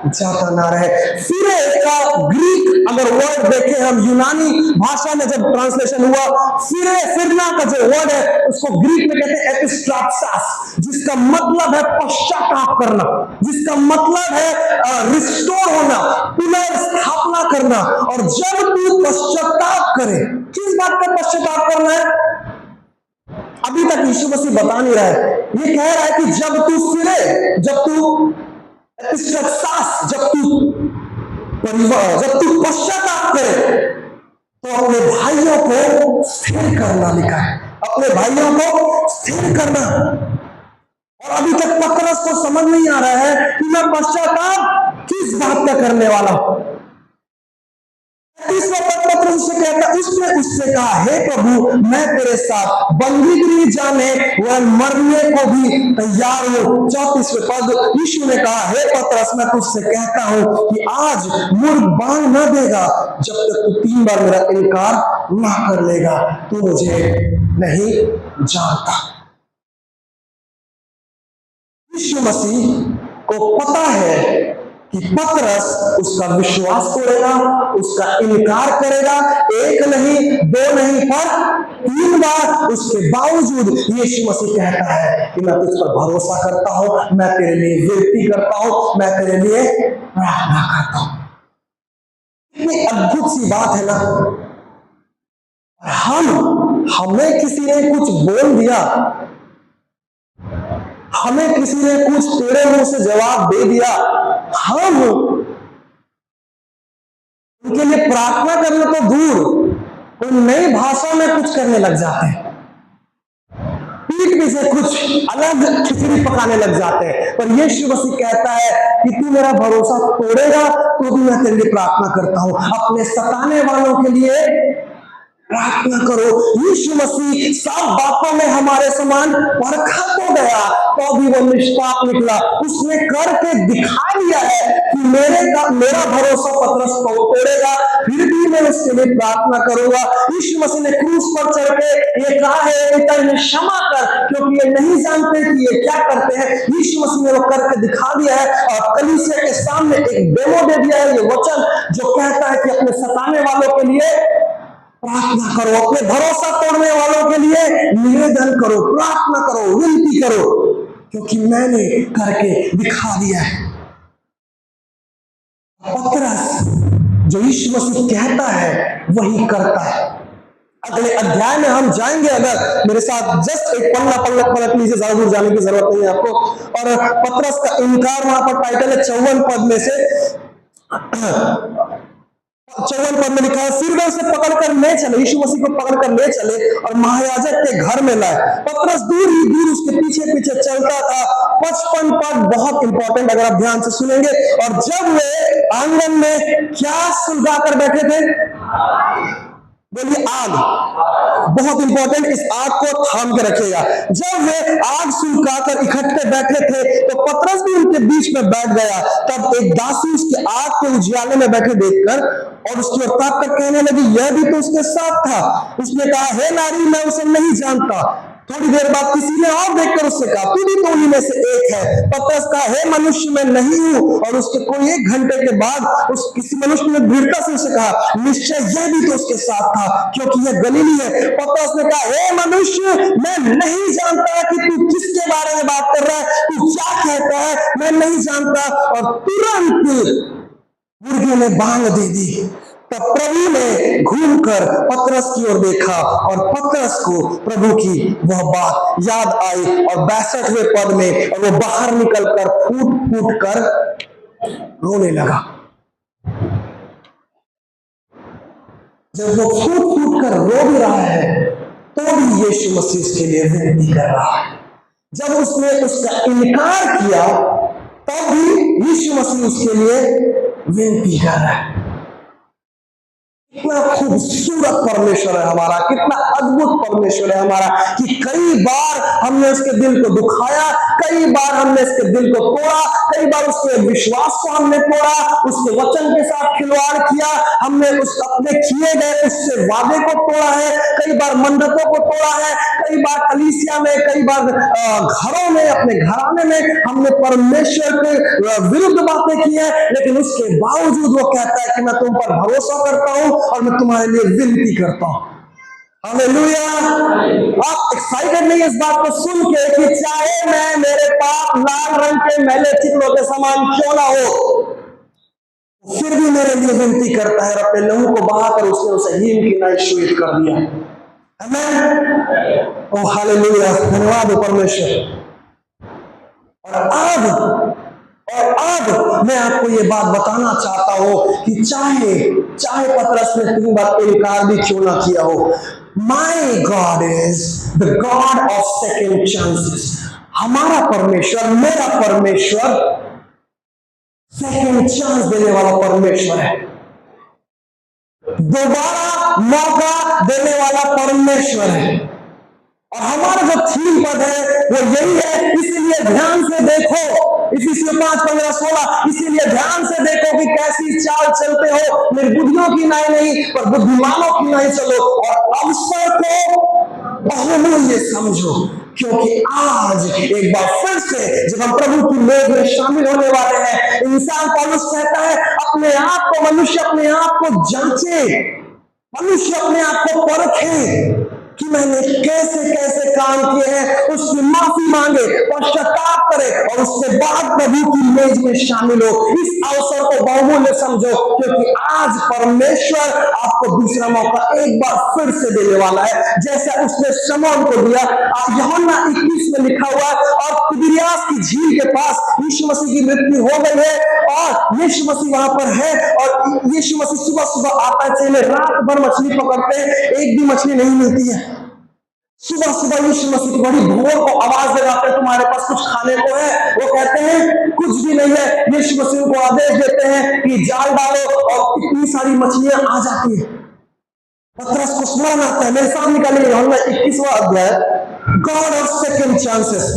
जाता ना रहे। फिरे का ग्रीक अगर वर्ड देखें हम, यूनानी भाषा में जब ट्रांसलेशन हुआ, फिरे, फिरना का जो वर्ड है उसको ग्रीक में कहते हैं एपिस्ट्राप्सास, जिसका मतलब है पश्चाताप करना, जिसका मतलब है रिस्टोर होना, पुनर्स्थापना करना। और जब तू पश्चाताप करे, किस बात का पश्चाताप करना है? अभी तक यीशु मसीह बता नहीं रहा है, ये कह रहा है कि जब तू फिरे, जब तू पश्चाताप करे, तो अपने भाइयों को स्थिर करना लिखा है, अपने भाइयों को स्थिर करना। और अभी तक पतरस को समझ नहीं आ रहा है कि मैं पश्चाताप किस बात का करने वाला हूं। तीसरा पद पतरस उससे कहता, उसने उससे कहा, हे प्रभु, मैं तेरे साथ बंदीगिरी जाने व मरने को भी तैयार हूं। 34वें पद, यीशु ने कहा, हे पतरस, मैं तुझसे कहता हूं कि आज मुर्ग बांग न देगा जब तक तू 3 बार मेरा इनकार ना कर लेगा। तू मुझे नहीं जानता। यीशु मसीह को पता है कि पतरस उसका विश्वास तोड़ेगा, उसका इनकार करेगा, एक नहीं, दो नहीं, पर 3 बार। उसके बावजूद यीशु मसीह कहता है कि मैं तुझ पर भरोसा करता हूं, मैं तेरे लिए विनती करता हूं, मैं तेरे लिए प्रार्थना करता हूं। कितनी अद्भुत सी बात है ना। हमें किसी ने कुछ बोल दिया, हमें किसी ने कुछ टेढ़े मुंह से जवाब दे दिया, हम उनके लिए प्रार्थना करने तो दूर, वो नई भाषा में कुछ करने लग जाते हैं, पीठ पीछे कुछ अलग खिचड़ी पकाने लग जाते हैं। पर यीशु मसीह कहता है कि तू मेरा भरोसा तोड़ेगा तो भी मैं तेरे लिए प्रार्थना करता हूं। अपने सताने वालों के लिए प्रार्थना करो। यीशु मसीह सब बातों में हमारे समान परखा तो गया, तो भी वो निष्पाप निकला। उसने करके दिखा दिया है कि मेरा भरोसा पतरस को तोड़ेगा, फिर भी मैं उसके लिए प्रार्थना करूंगा। यीशु मसीह ने क्रूस पर चढ़ के ये कहा है, पिता इन्हें क्षमा कर, क्योंकि ये नहीं जानते कि ये क्या करते हैं। यीशु मसीह ने वो करके दिखा दिया है और कलीसिया के सामने एक डेमो दे दिया है, ये वचन जो कहता है कि अपने सताने वालों के लिए प्रार्थना करो, अपने भरोसा तोड़ने वालों के लिए निवेदन करो, प्रार्थना करो, विनती करो, क्योंकि मैंने करके दिखा दिया है। पतरस जो यीशु मसीह कहता है वही करता है। अगले अध्याय में हम जाएंगे, अगर मेरे साथ जस्ट एक पन्ना पलट लीजिए, ज्यादा दूर जाने की जरूरत नहीं है आपको। और पतरस का इनकार वहां पर टाइटल है 54 पद में से 54 पद में लिखा है, फिर वे उसे पकड़कर ले चले, यीशु मसीह को पकड़कर ले चले और महायाजक के घर में लाए। पतरस दूर ही दूर उसके पीछे पीछे चलता था। 55 पद बहुत इंपॉर्टेंट, अगर आप ध्यान से सुनेंगे। और जब वे आंगन में क्या सुलगा कर बैठे थे, बोलिए आग, बहुत इंपॉर्टेंट, इस आग को थाम के रखिएगा। जब वे आग सुलगाकर इकट्ठे बैठे थे तो पतरस भी उनके बीच में बैठ गया। तब एक दासी उसके आग के उजियाले में बैठे देखकर और उसकी ओर ताक कर कहने लगी, यह भी तो उसके साथ था। उसने कहा, हे नारी, मैं उसे नहीं जानता। थोड़ी देर बाद किसी ने और देखकर उससे कहा, तू भी तो उन्हीं में से एक है। पतरस कहा, हे मनुष्य, मैं नहीं हूं। और उसके कोई 1 घंटे के बाद उस किसी मनुष्य ने दृढ़ता से उसे कहा, निश्चय यह भी तो उसके साथ था, क्योंकि यह गलीली है। पतरस ने कहा, हे मनुष्य, मैं नहीं जानता कि तू किसके बारे में बात कर रहा है, तू क्या कहता है, मैं नहीं जानता। और तुरंत मुर्गी ने बांग दे दी। तब प्रभु ने घूमकर पतरस की ओर देखा और पतरस को प्रभु की वह बात याद आई और 62वें पद में, और वो बाहर निकलकर फूट फूट कर रोने लगा। जब वो फूट फूट कर रो भी रहा है तो भी यीशु मसीह उसके लिए विनती कर रहा है। जब उसने उसका इनकार किया तब भी यीशु मसीह उसके लिए विनती कर रहा है। कितना खूबसूरत परमेश्वर है हमारा, कितना अद्भुत परमेश्वर है हमारा, कि कई बार हमने उसके दिल को दुखाया, कई बार हमने उसके दिल को तोड़ा, कई बार उसके विश्वास को हमने तोड़ा, उसके वचन के साथ खिलवाड़ किया, हमने उस अपने किए गए उससे वादे को तोड़ा है, कई बार मंडपों को तोड़ा है, कई बार कलीसिया में, कई बार घरों में, अपने घराने में हमने परमेश्वर के विरुद्ध बातें की है। लेकिन उसके बावजूद वो कहता है कि मैं तुम पर भरोसा करता हूं और मैं तुम्हारे लिए विनती करता हूं। हालेलुया। आप एक्साइटेड नहीं इस बात को सुन के कि चाहे मैं मेरे पाप लाल रंग के मैले चिकनों के समान क्यों ना हो, फिर भी मेरे लिए विनती करता है और अपने लहू को बहाकर उसने उसे हीन की नाई श्वेत कर दिया। आमीन। ओ हालेलुया, धन्यवाद हो परमेश्वर। और अब मैं आपको ये बात बताना चाहता हूं कि चाहे पतरस ने 3 बार इनकार भी क्यों ना किया हो, my God is the God of second chances. हमारा परमेश्वर, मेरा परमेश्वर सेकंड चांस देने वाला परमेश्वर है, दोबारा मौका देने वाला परमेश्वर है। और हमारा जो थीम पद है वो यही है, इसीलिए ध्यान से देखो, इफिसियों 5:15-16, इसीलिए ध्यान से देखो कि कैसी चाल चलते हो, निर्बुद्धियों की नाई नहीं पर बुद्धिमानों की नाई चलो, और अवसर को बहुमूल्य समझो, क्योंकि आज एक बार फिर से जब हम प्रभु की मेज में शामिल होने वाले हैं, इंसान पौलुस कहता है अपने आप को, मनुष्य अपने आप को जांचे, मनुष्य अपने आप को परखे कि मैंने कैसे कैसे काम किए हैं, उसकी माफी मांगे, पश्चाताप करे और उसके बाद प्रभु की मेज में शामिल हो। इस अवसर को बहुमूल्य समझो, क्योंकि आज परमेश्वर आपको दूसरा मौका एक बार फिर से देने वाला है, जैसा उसने शमौन को दिया। यूहन्ना 21 में लिखा हुआ है, और तिबिरियास की झील के पास यीशु मसीह की मृत्यु हो गई है और यीशु मसीह वहां पर है, और यीशु मसीह सुबह सुबह आता है, चले रात भर मछली पकड़ते हैं, एक भी मछली नहीं मिलती है। सुबह सुबह यीशु मसीह की बड़ी भोर को आवाज लगाते हैं, तुम्हारे पास कुछ खाने को है? वो कहते हैं कुछ भी नहीं है। यीशु मसीह को आदेश देते हैं कि जाल डालो, और इतनी सारी मछलियां आ जाती है। पतरस को स्मरण आता है, मेरे साथ निकालिए यूहन्ना 21वां अध्याय, गॉड ऑफ सेकंड चांसेस।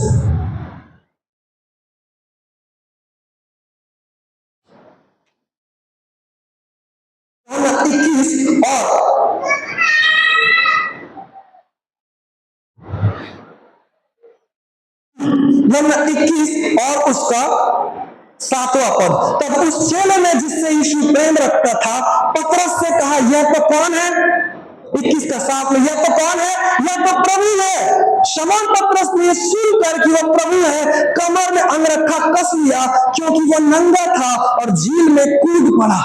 यूहन्ना 21 और उसका 7वां पद। तब उस चेले ने जिससे यीशु प्रेम रखता था पतरस से कहा, यह तो कौन है? 21 का 7 में, यह तो कौन है? यह तो प्रभु है। शमौन पतरस ने सुनकर कि वह प्रभु है, कमर में अंगरखा कस लिया, क्योंकि वह नंगा था, और झील में कूद पड़ा।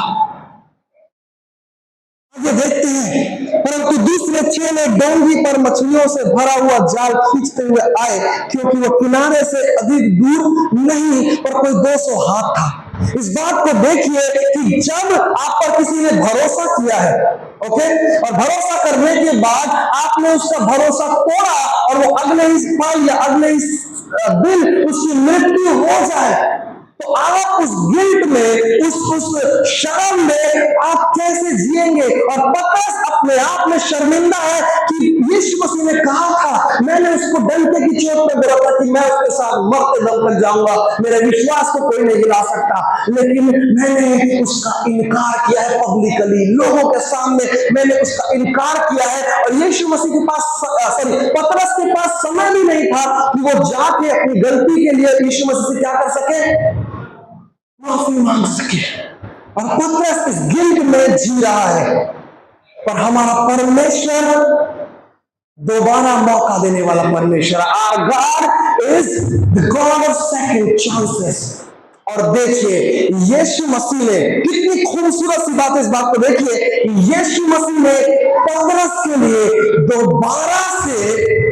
आगे देखते हैं, परंतु दूसरे चेले डोंगी पर मछलियों से भरा हुआ जाल खींचते हुए आए, क्योंकि वो किनारे से अधिक दूर नहीं पर कोई 200 हाथ था। इस बात को देखिए कि जब आप पर किसी ने भरोसा किया है, ओके, और भरोसा करने के बाद आपने उसका भरोसा तोड़ा, और वो अगले ही पल या अगले ही दिन उसकी मृत्यु हो जाए, तो आप उस गिल्ट में, उस शर्म में आप कैसे जिएंगे? और पतरस अपने आप में शर्मिंदा है कि यीशु मसीह ने कहा था, मैंने उसको डंके की चोट पे बोला था कि मैं उसके साथ मरते दम तक जाऊंगा, मेरे विश्वास को कोई नहीं गिरा सकता, लेकिन मैंने उसका इनकार किया है पब्लिकली, लोगों के सामने मैंने उसका इनकार किया है। और यीशु मसीह के पास, पतरस के पास समय भी नहीं था कि वो जाके अपनी गलती के लिए यीशु मसीह से क्या कर सके, माफी मांग सके। और पतरस इस गिल्ट में जी रहा है, पर हमारा परमेश्वर दोबारा मौका देने वाला परमेश्वर। Our God is the God of second chances. और देखिए यीशु मसीह ने कितनी खूबसूरत सी बात है, इस बात को देखिए, यीशु मसीह ने पतरस के लिए दोबारा से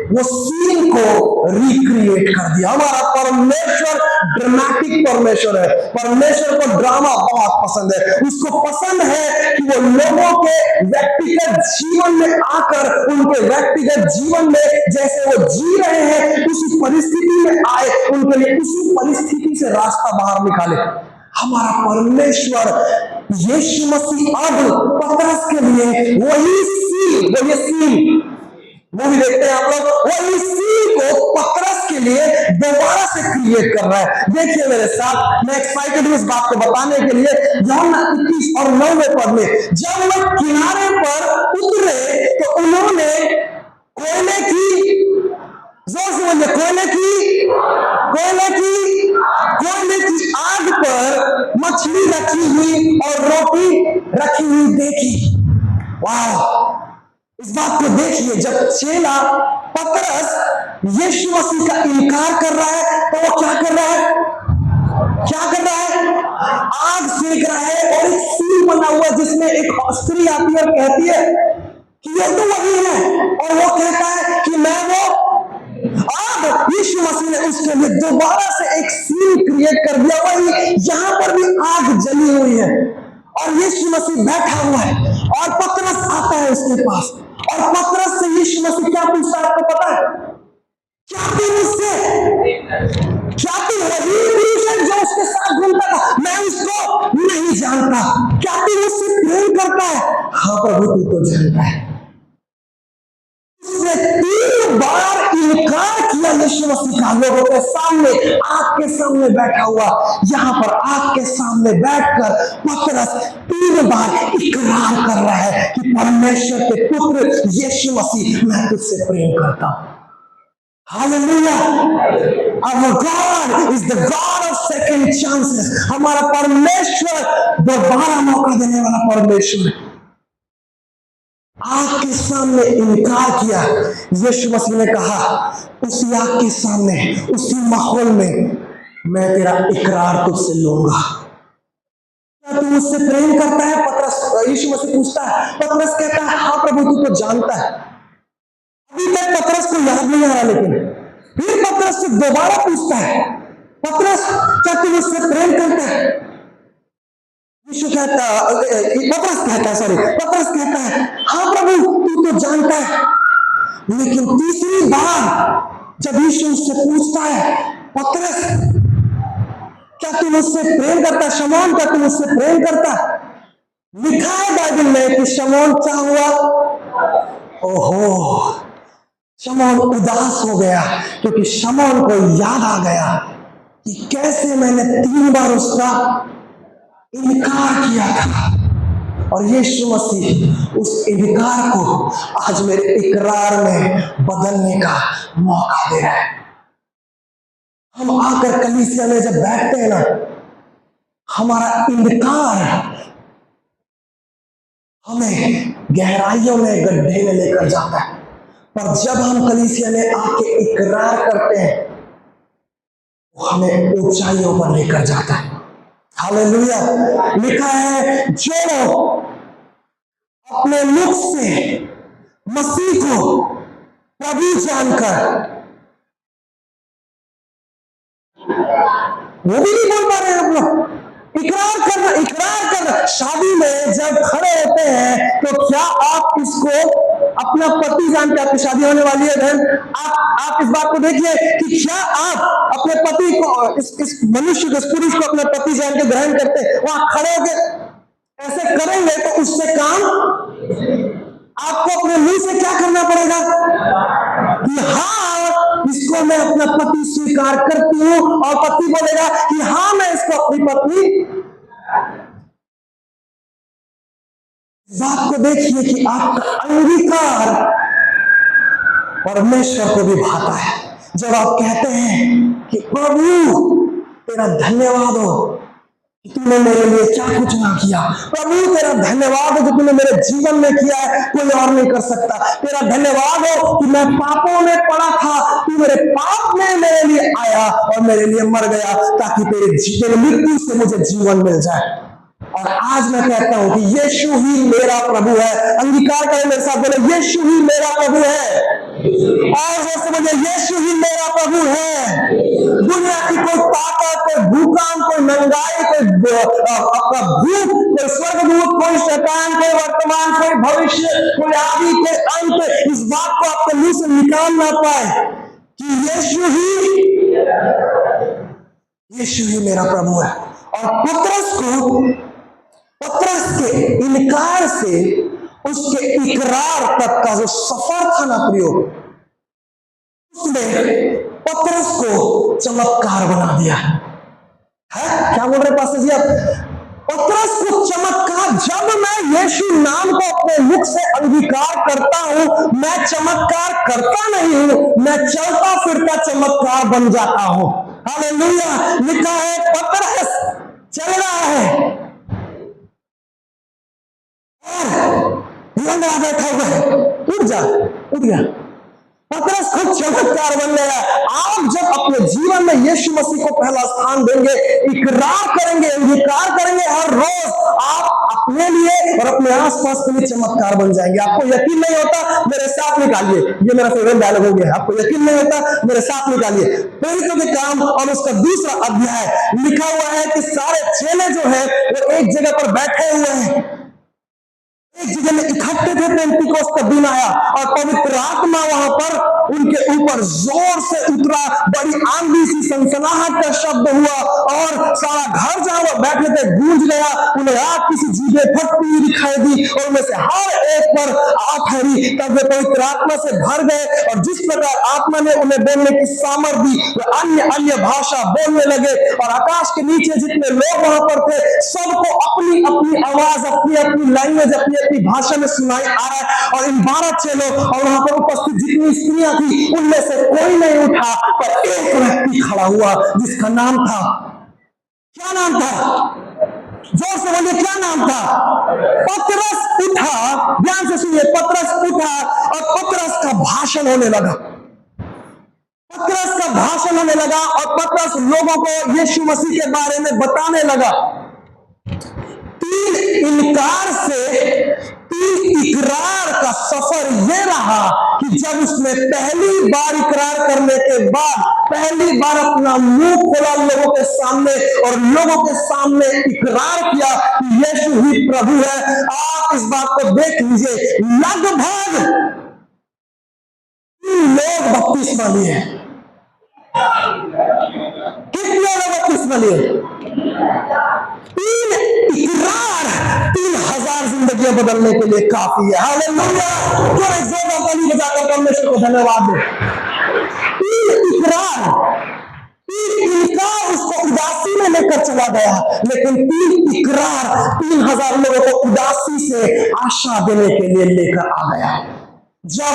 वो सीन को रिक्रिएट कर दिया। हमारा परमेश्वर ड्रामेटिक परमेश्वर है, परमेश्वर को ड्रामा बहुत पसंद है। उसको पसंद है कि वो लोगों के व्यक्तिगत जीवन में आकर उनके व्यक्तिगत जीवन में जैसे वो जी रहे हैं उसी परिस्थिति में आए, उनके लिए उसी परिस्थिति से रास्ता बाहर निकाले। हमारा परमेश्वर यीशु मसीह अब पतरस के लिए वही सीन वो भी देखते हैं आप लोग, वही सीन को पतरस के लिए दोबारा से क्रिएट कर रहा है। देखिए मेरे साथ, मैं एक्साइटेड हूं इस बात को बताने के लिए। यूहन्ना 21 और 9 पद में जब वो किनारे पर उतरे तो उन्होंने कोयले की, जोर से बोलिए, कोयले की आग पर मछली रखी हुई और रोटी रखी हुई देखी। वाह, इस बात को देखिए, जब चेला पतरस यीशु मसीह का इनकार कर रहा है तो वो क्या कर रहा है, आग सेक रहा है और एक सीन बना हुआ जिसमें एक स्त्री आती है और कहती है कि ये तो वही है, और वो कहता है कि मैं वो। अब यीशु मसीह ने उसके लिए दोबारा से एक सीन क्रिएट कर दिया। वही यहां पर भी आग जली हुई है और यीशु मसीह बैठा हुआ है और पतरस आता है उसके पास, और पतरस से यीशु मसीह क्या पूछता है, आपको पता है? क्या तू वही पुरुष है जो उसके साथ घूमता था? मैं उसको नहीं जानता। क्या तू मुझसे प्रेम करता है? हाँ प्रभु, तू तो जानता है। उसने 3 बार इनकार किया यीशु मसीह का, लोगों के सामने, आग के सामने बैठा हुआ। यहां पर आग के सामने बैठकर पतरस 3 बार इकरार कर रहा है कि परमेश्वर के पुत्र यीशु मसीह, मैं तुझसे प्रेम करता हूं। Hallelujah. Our God is the God of second chances। हमारा परमेश्वर दोबारा मौका देने वाला परमेश्वर है। आग के सामने इनकार किया, यीशु मसीह ने कहा उसी आग के सामने, उसी माहौल में मैं तेरा इकरार तुझसे लूंगा। क्या तू मुझसे प्रेम करता है? पतरस, यीशु मसीह पूछता है। पतरस कहता है हाँ प्रभु, तू तो जानता है। अभी तक पतरस को याद नहीं आ रहा, लेकिन फिर पतरस से दोबारा पूछता है, पतरस क्या तू मुझसे प्रेम करता है? पतरस कहता है हाँ प्रभु, तू तो जानता है। लेकिन तीसरी बार जब यीशु उससे पूछता है, पतरस क्या तू मुझसे प्रेम करता है? शमौन, क्या तू मुझसे प्रेम करता है? लिखा है बाइबल में कि शमौन क्या हुआ? ओहो, शमौन उदास हो गया, क्योंकि शमौन को याद आ गया कि कैसे मैंने 3 बार उसका इनकार किया था, और यीशु मसीह उस इनकार को आज मेरे इकरार में बदलने का मौका दे रहा है। हम आकर कलीसिया में जब बैठते हैं ना, हमारा इनकार हमें गहराइयों में, गड्ढे में लेकर जाता है, पर जब हम कलीसिया में आके इकरार करते हैं वो हमें ऊंचाइयों पर लेकर जाता है। हालेलुया। लिखा है जो अपने मुख से मसीह को प्रभु जानकर, वो भी नहीं बोल पा रहे हैं आप लोग। इकरार करना। शादी में जब खड़े होते हैं तो क्या आप इसको अपना पति जानते? आपकी शादी होने वाली है बहन, आप इस बात को देखिए कि क्या आप अपने पति को, इस मनुष्य को, इस पुरुष को अपने पति जान के ग्रहण करते हैं? वहां खड़े होकर ऐसे करेंगे तो उससे काम, आपको अपने मुंह से क्या करना पड़ेगा कि हाँ इसको मैं अपना पति स्वीकार करती हूं, और पति बोलेगा कि हाँ मैं इसको अपनी पत्नी। बात को देखिए कि आपका अंगीकार परमेश्वर को भी भाता है। जब आप कहते हैं कि प्रभु तेरा धन्यवाद हो कि तूने मेरे लिए क्या कुछ ना किया, प्रभु तेरा धन्यवाद हो कि तूने मेरे जीवन में किया है, कोई और नहीं कर सकता। तेरा धन्यवाद हो कि मैं पापों में पड़ा था, तू तू मेरे पाप में मेरे लिए आया और मेरे लिए मर गया, ताकि तेरे मृत्यु से मुझे जीवन मिल जाए। और आज मैं कहता हूं कि यीशु ही मेरा प्रभु है। अंगीकार करें मेरे साथ, बोले यीशु ही मेरा प्रभु है। और वो समझे यीशु ही मेरा प्रभु है। दुनिया की कोई ताकत, कोई भूकंप, कोई महंगाई, कोई अपना भूत, कोई स्वर्गदूत, कोई शैतान, कोई वर्तमान, कोई भविष्य, कोई आदि, कोई अंत इस बात को आपके मुंह से निकाल ना पाए कि यीशु ही मेरा प्रभु है। और पतरस के इनकार से उसके इकरार तक का जो सफर था ना प्रियो, उसने पतरस को चमत्कार बना दिया है। क्या बोल रहे पास्टर जी आप? पतरस को चमत्कार, जब मैं यीशु नाम को अपने मुख से अंगीकार करता हूं, मैं चमत्कार करता नहीं हूं, मैं चलता फिरता चमत्कार बन जाता हूं। हालेलुया। लिखा है पतरस चल रहा है और बैठा हुआ है, उठ गया। पतरस खुद चमत्कार बन गया। आप जब अपने जीवन में यीशु मसीह को पहला स्थान देंगे, इकरार करेंगे, अंगीकार करेंगे हर रोज, आप अपने लिए और अपने आसपास के लिए चमत्कार बन जाएंगे। आपको यकीन नहीं होता, मेरे साथ निकालिए। ये मेरा फेवरेट डायलॉग हो गया। आपको यकीन नहीं होता, मेरे साथ निकालिए। प्रेरितों के काम और उसका 2 अध्याय लिखा हुआ है कि सारे चेले जो है वो एक जगह पर बैठे हुए हैं, एक जगह में इकट्ठे थे। पेंतीकोस्त का दिन आया और पवित्र आत्मा वहां पर उनके ऊपर जोर से उतरा। बड़ी आंधी सी सनसनाहट का शब्द हुआ और सारा घर जहां वो बैठे थे गूंज गया। उन्हें आग की सी जीभें फटती हुई दिखाई दी और उनमें से हर एक पर आ ठहरी। तब वे पवित्र आत्मा से भर गए और जिस प्रकार आत्मा ने उन्हें बोलने की सामर्थ दी, वे अन्य भाषा बोलने लगे। और आकाश के नीचे जितने लोग वहां पर थे, सबको अपनी अपनी आवाज, अपनी अपनी लैंग्वेज, अपनी अपनी भाषा में सुनाई आ रहा है। और इन 12 चेलों और वहां पर उपस्थित जितनी स्त्रियां थी, उनमें से कोई नहीं उठा, पर एक व्यक्ति खड़ा हुआ जिसका नाम था, क्या नाम था? जोर से बोलिए, क्या नाम था? पतरस उठा। ध्यान से सुनिए, पतरस उठा और पतरस का भाषण होने लगा। पतरस का भाषण होने लगा और पतरस लोगों को यीशु मसीह के बारे में बताने लगा। 3 इनकार से 3 इकरार का सफर यह रहा कि जब उसने पहली बार इकरार करने के बाद, पहली बार अपना मुंह खोला लोगों के सामने और लोगों के सामने इकरार किया कि यीशु ही प्रभु है। आप इस बात को देख लीजिए, लगभग 3 लोग बपतिस्मा लिए। कितने लोग बपतिस्मा लिए? 3 इकरार 3000 जिंदगियां बदलने के लिए काफी है। हालेलुया। जोर जोर ताली बजाकर परमेश्वर को धन्यवाद दे। 3 इकरार, 3 इनकार उसको उदासी में लेकर चला गया, लेकिन 3 इकरार 3000 लोगों को उदासी से आशा देने के लिए लेकर आ गया। जब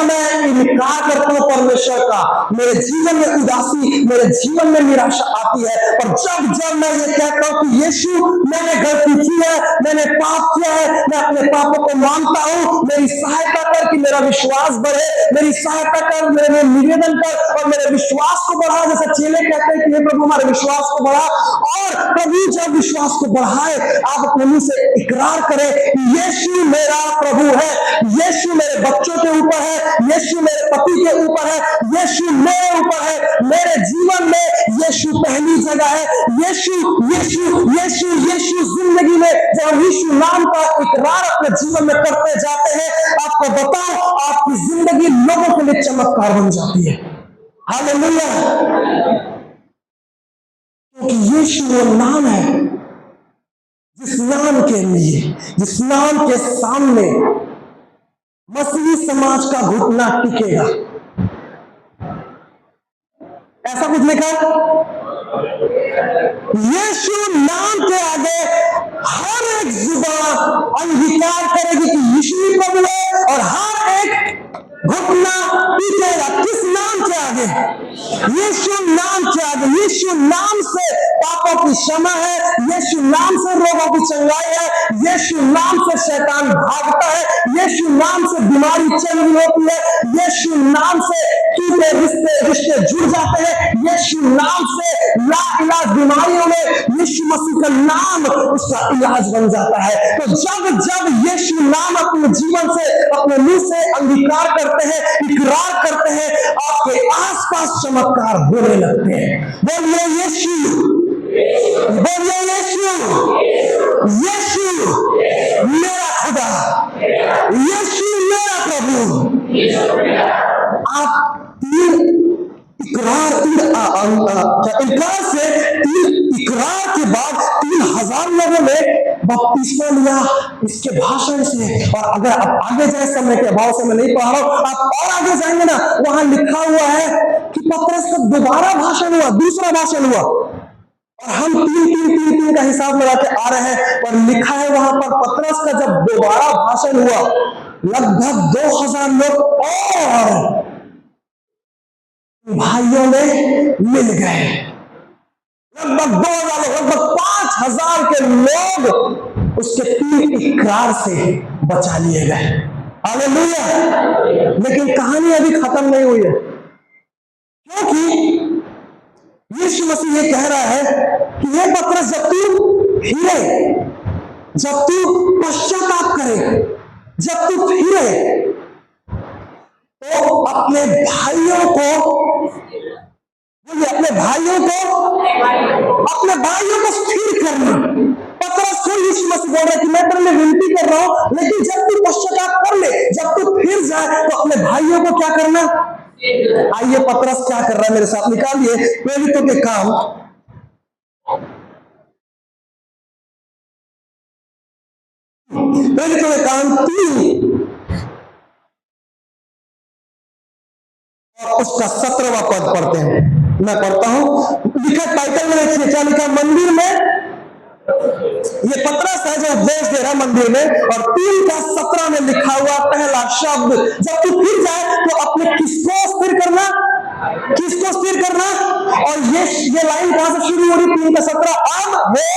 मैं इनकार करता हूं परमेश्वर का, मेरे जीवन में उदासी, मेरे जीवन में निराशा आती है। और जब मैं ये कहता हूं कि यीशु मैंने गलती की है, मैंने पाप किया है, मैं अपने पापों को मानता हूं, मेरी सहायता कर कि मेरा विश्वास बढ़े, मेरी सहायता कर, मेरे निवेदन कर और मेरे विश्वास को बढ़ा। जैसे चेले कहते हैं कि हे प्रभु हमारे विश्वास को बढ़ा। और प्रभु जब विश्वास को बढ़ाए, आप अपने मुंह से इकरार करें, यीशु मेरा प्रभु है, यीशु मेरे बच्चों के ऊपर है, यीशु मेरे पति के ऊपर है, यीशु मेरे ऊपर है, मेरे जीवन में यीशु पहली जगह है। यीशु यीशु यीशु यीशु जिंदगी में जब हम यीशु नाम का इकरार अपने जीवन में करते जाते हैं, आपको बताओ आपकी जिंदगी लोगों के लिए चमत्कार बन जाती है। हालेलुया। क्योंकि यीशु वो नाम है जिस नाम के लिए, जिस नाम के सामने मसीही समाज का घुटना टिकेगा। ऐसा कुछ लिखा, यीशु नाम के आगे हर एक जुबान अंगीकार करेगी कि यीशु ही प्रभु है और हर एक घुटना टिकेगा। किस नाम के आगे? यीशु नाम के आगे। यीशु नाम से पापों की क्षमा है, यीशु नाम से रोगों की चंगाई है, यीशु नाम से शैतान भागता है, यीशु नाम से बीमारी चंगी होती है, यीशु नाम से के रिश्ते जुड़ जाते हैं यीशु नाम से। लाइलाज बीमारियों में यीशु मसीह का नाम उसका इलाज बन जाता है। तो जब जब यीशु नाम अपने जीवन से, अपने मुंह से अंगीकार करते हैं, इकरार करते हैं, आपके आसपास चमत्कार होने लगते हैं। बोलिए यीशु, बोलिए यीशु, यीशु मेरा खुदा, यीशु मेरा प्रभु। आप इकरार से, 3 इकरार के बाद 3000 लोगों ने बपतिस्मा लिया इसके भाषण से। और अगर आप आगे जाए, समय के अभाव से मैं नहीं पढ़ रहा हूं, आप और आगे जाएंगे ना, वहां लिखा हुआ है कि पतरस का दोबारा भाषण हुआ, दूसरा भाषण हुआ। और हम 3 का हिसाब लगा के आ रहे हैं, और लिखा है वहां पर पतरस का जब दोबारा भाषण हुआ, लगभग 2000 लोग और भाइयों में मिल गए। लगभग 2000 लोग, लगभग 5000 के लोग उसके 3 इकरार से बचा लिए गए। हालेलुया। लेकिन कहानी अभी खत्म नहीं हुई है, क्योंकि यीशु मसीह ये कह रहा है कि हे पतरस, जब तू फिरे, जब तू पश्चाताप करे, जब तू फिरे, तो अपने भाइयों को, बोलिए अपने भाइयों को स्थिर करना। पतरस को यीशु मसीह बोल रहा है कि मैं तेरे लिए विनती कर रहा हूं, लेकिन जब तू पश्चाताप कर ले, जब तू फिर जाए, तो अपने भाइयों को क्या करना। आइए पतरस क्या कर रहा है, मेरे साथ निकालिए प्रेरितों के काम, प्रेरितों के काम 3 और उसका 17वां पद पढ़ते हैं। मैं पढ़ता हूं, लिखा टाइटल में देखिए क्या लिखा, मंदिर में। ये पतरस है जो उपदेश दे रहा मंदिर में, और 3 का 17 में लिखा हुआ पहला शब्द, जब तू फिर जाए तो अपने किसको स्थिर करना, किसको स्थिर करना। और ये लाइन कहां से शुरू हो रही, 3 का 17, अब हे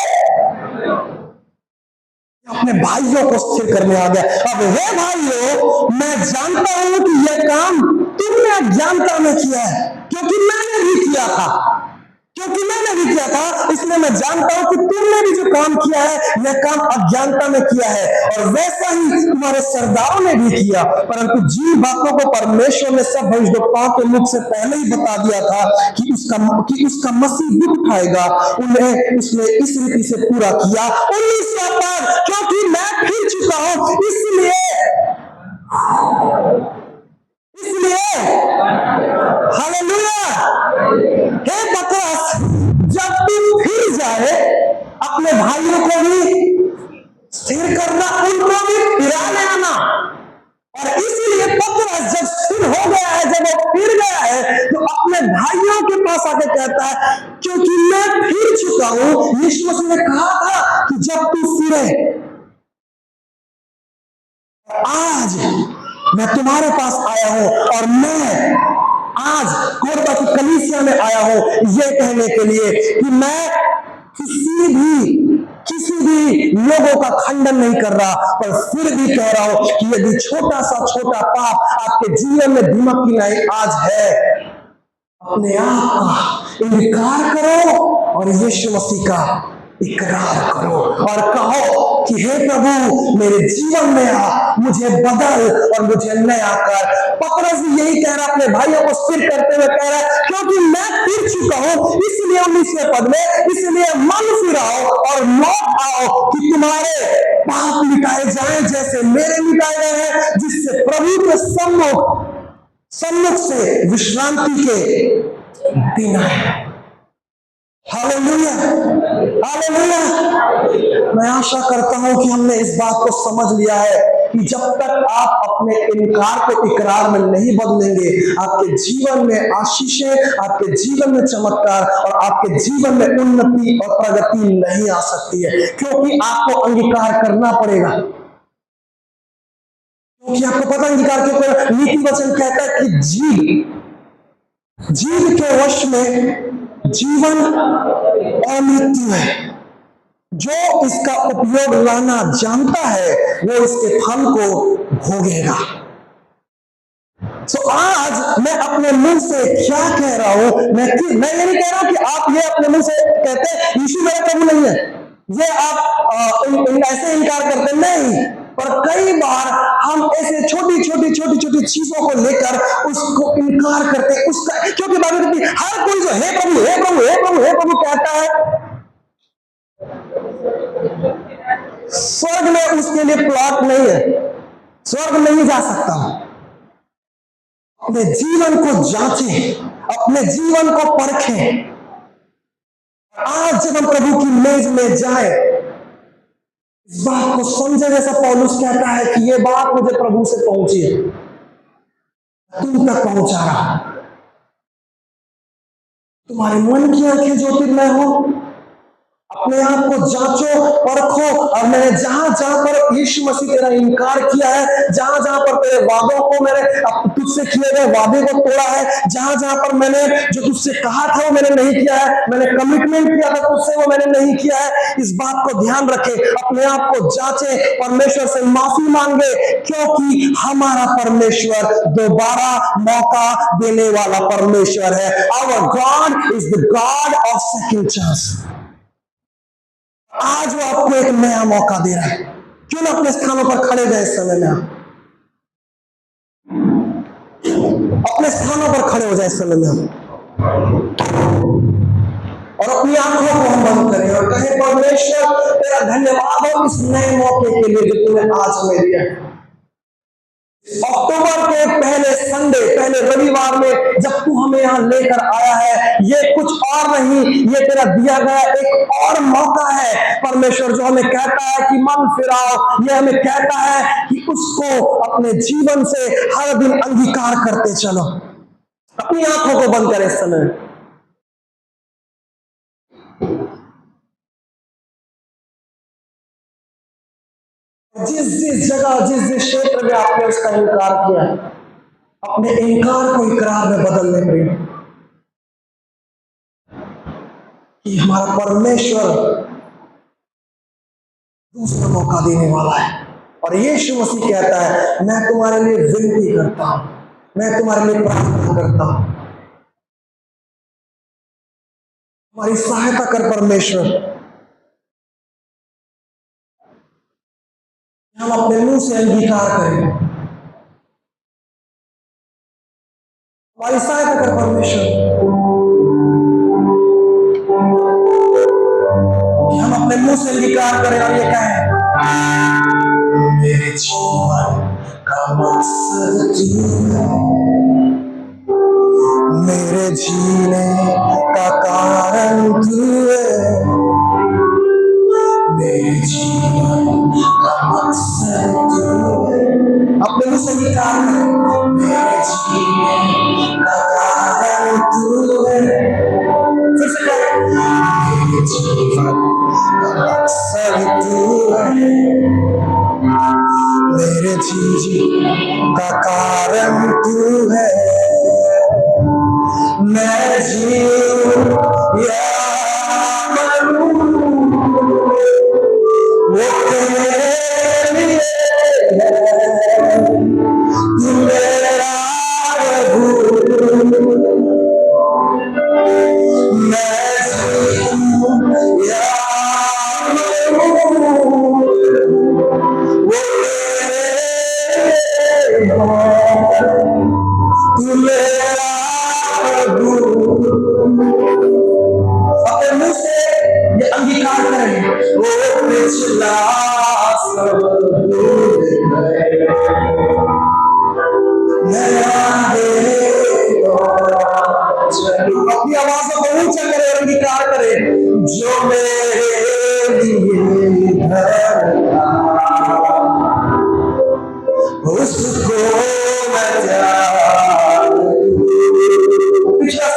अपने भाइयों को स्थिर करने आ गया। अब हे भाइयों, मैं जानता हूं कि यह काम तुमने अज्ञानता में किया है, क्योंकि मैंने भी किया था, इसलिए मैं जानता हूं कि तुमने भी जो काम किया है, यह काम अज्ञानता में किया है, और वैसा ही तुम्हारे सरदारों ने भी किया। परंतु जिन बातों को परमेश्वर ने सब भविष्यवक्ताओं के मुख से पहले ही बता दिया था कि उसका मसीह दुख उठाएगा, उन्हें उसने इस रीति से पूरा किया। 19वां पद, क्योंकि मैं फिर चुका हूं, इसलिए हालेलुया। हे पतरस, जब तू फिर जाए, अपने भाइयों को भी स्थिर करना, उनको भी फिराने आना। और इसीलिए पतरस जब स्थिर हो गया है, जब वो फिर गया है, तो अपने भाइयों के पास आके कहता है, क्योंकि मैं फिर चुका हूं। यीशु मसीह ने कहा था कि जब तू फिरे, आज मैं तुम्हारे पास आया हूं, और मैं आज कोरबा की कलीसिया में आया हूं ये कहने के लिए कि मैं किसी भी लोगों का खंडन नहीं कर रहा, पर फिर भी कह रहा हूं कि यदि छोटा पाप आपके जीवन में दीमक की नाई आज है, अपने आप का इनकार करो और यीशु मसीह का इकरार करो और कहो कि हे प्रभु, मेरे जीवन में आ, मुझे बदल और मुझे नया कर। पतरस यही कह रहा, अपने भाइयों को स्थिर करते हुए कह रहा है, क्योंकि मैं फिर चुका हूं, इसलिए 19वें पद में, इसलिए मन फिराओ और लौट आओ कि तुम्हारे पाप मिटाए जाएं, जैसे मेरे मिटाए गए हैं, जिससे प्रभु के सम्मुख से विश्रांति के दिन आए। Hallelujah, hallelujah. मैं आशा करता हूं कि हमने इस बात को समझ लिया है कि जब तक आप अपने इनकार को इकरार में नहीं बदलेंगे, आपके जीवन में आशीषें, आपके जीवन में चमत्कार और आपके जीवन में उन्नति और प्रगति नहीं आ सकती है, क्योंकि आपको अंगीकार करना पड़ेगा। क्योंकि आपको पता अंगीकार क्यों कर, नीति वचन कहता है कि जीव के वश में जीवन और मृत्यु है। जो इसका उपयोग लाना जानता है, वो इसके फल को भोगेगा। सो आज मैं अपने मुंह से क्या कह रहा हूं, मैं ये नहीं कह रहा कि आप ये अपने मुंह से कहते हैं यीशु मेरा प्रभु नहीं है, ये आप ऐसे इनकार करते नहीं। पर कई बार हम ऐसे छोटी छोटी चीजों को लेकर उसको इनकार करते हैं, उसका, क्योंकि बाइबल कहती है हर कोई जो हे प्रभु हे प्रभु हे प्रभु हे प्रभु कहता है, स्वर्ग में उसके लिए प्लॉट नहीं है, स्वर्ग नहीं जा सकता। अपने जीवन को जांचें, अपने जीवन को परखें। आज जब हम प्रभु की मेज में जाए, इस बात को समझे, जैसा पौलुस कहता है कि ये बात मुझे प्रभु से पहुंची है, तुम तक पहुंचा रहा। तुम्हारे मन की आंखें ज्योतिर्मय हो, अपने आप को जांचो परखो। और मैंने जहां जहां पर यीशु मसीह तेरा इनकार किया है, जहां जहां पर तेरे वादों को, मैंने तुझसे किए गए वादे को तोड़ा है, जहां जहां पर मैंने जो तुझसे कहा था वो मैंने नहीं किया है, मैंने कमिटमेंट किया था तुझसे वो मैंने नहीं किया है, इस बात को ध्यान रखे, अपने आप को जांचे, परमेश्वर से माफी मांगे, क्योंकि हमारा परमेश्वर दोबारा मौका देने वाला परमेश्वर है। Our God is the God of second chance. आज वो आपको एक नया मौका दे रहा है। क्यों ना अपने स्थानों पर खड़े गए इस समय में, आप अपने स्थानों पर खड़े हो जाए इस समय में हम, और अपनी आंखों को हम बंद करें और कहें परमेश्वर तेरा धन्यवाद हो इस नए मौके के लिए जो तूने आज हमें दिया है। अक्टूबर के पहले संडे, पहले रविवार में जब तू हमें यहां लेकर आया है, ये कुछ और नहीं, ये तेरा दिया गया एक और मौका है परमेश्वर, जो हमें कहता है कि मन फिराओ। ये हमें कहता है कि उसको अपने जीवन से हर दिन अंगीकार करते चलो। अपनी आंखों को बंद करें इस समय। जिस जिस जगह, जिस जिस क्षेत्र में आपने उसका इनकार किया, अपने इनकार को इकरार में बदलने पड़े कि हमारा परमेश्वर दूसरा मौका देने वाला है। और यीशु मसीह कहता है मैं तुम्हारे लिए विनती करता हूं, मैं तुम्हारे लिए प्रार्थना करता हूं, हमारी सहायता कर परमेश्वर। हम अपने मुंह से अंगीकार करें, हमारी सहायता कर परमेश्वर, कि हम अपने मुंह से अंगीकार करें और ये कहें मेरे जीवन का मकसद तू है, मेरे जीने का कारण तू है, मेरे जीवन का मकसद तू है। अपने मुंह से अंगीकार करें मेरे जीने का कारण तू है। फिर से कहें मेरे जीवन का मकसद तू है, मेरे जीवन का कारण तू है। मैं जीऊं या मरूं वो तेरे लिए है, तू मेरा प्रभु। मैं जीऊं या मरूं वो तेरे लिए है, तू मेरा प्रभु। अपने मुंह से ये अंगीकार करें, वो पिछला सब भूल गए, नया चलूं। अपनी आवाज़ों को ऊंचा करें और अंगीकार करें जो मेरे लिए धरता उसको मैं त्याग दूं। पिछला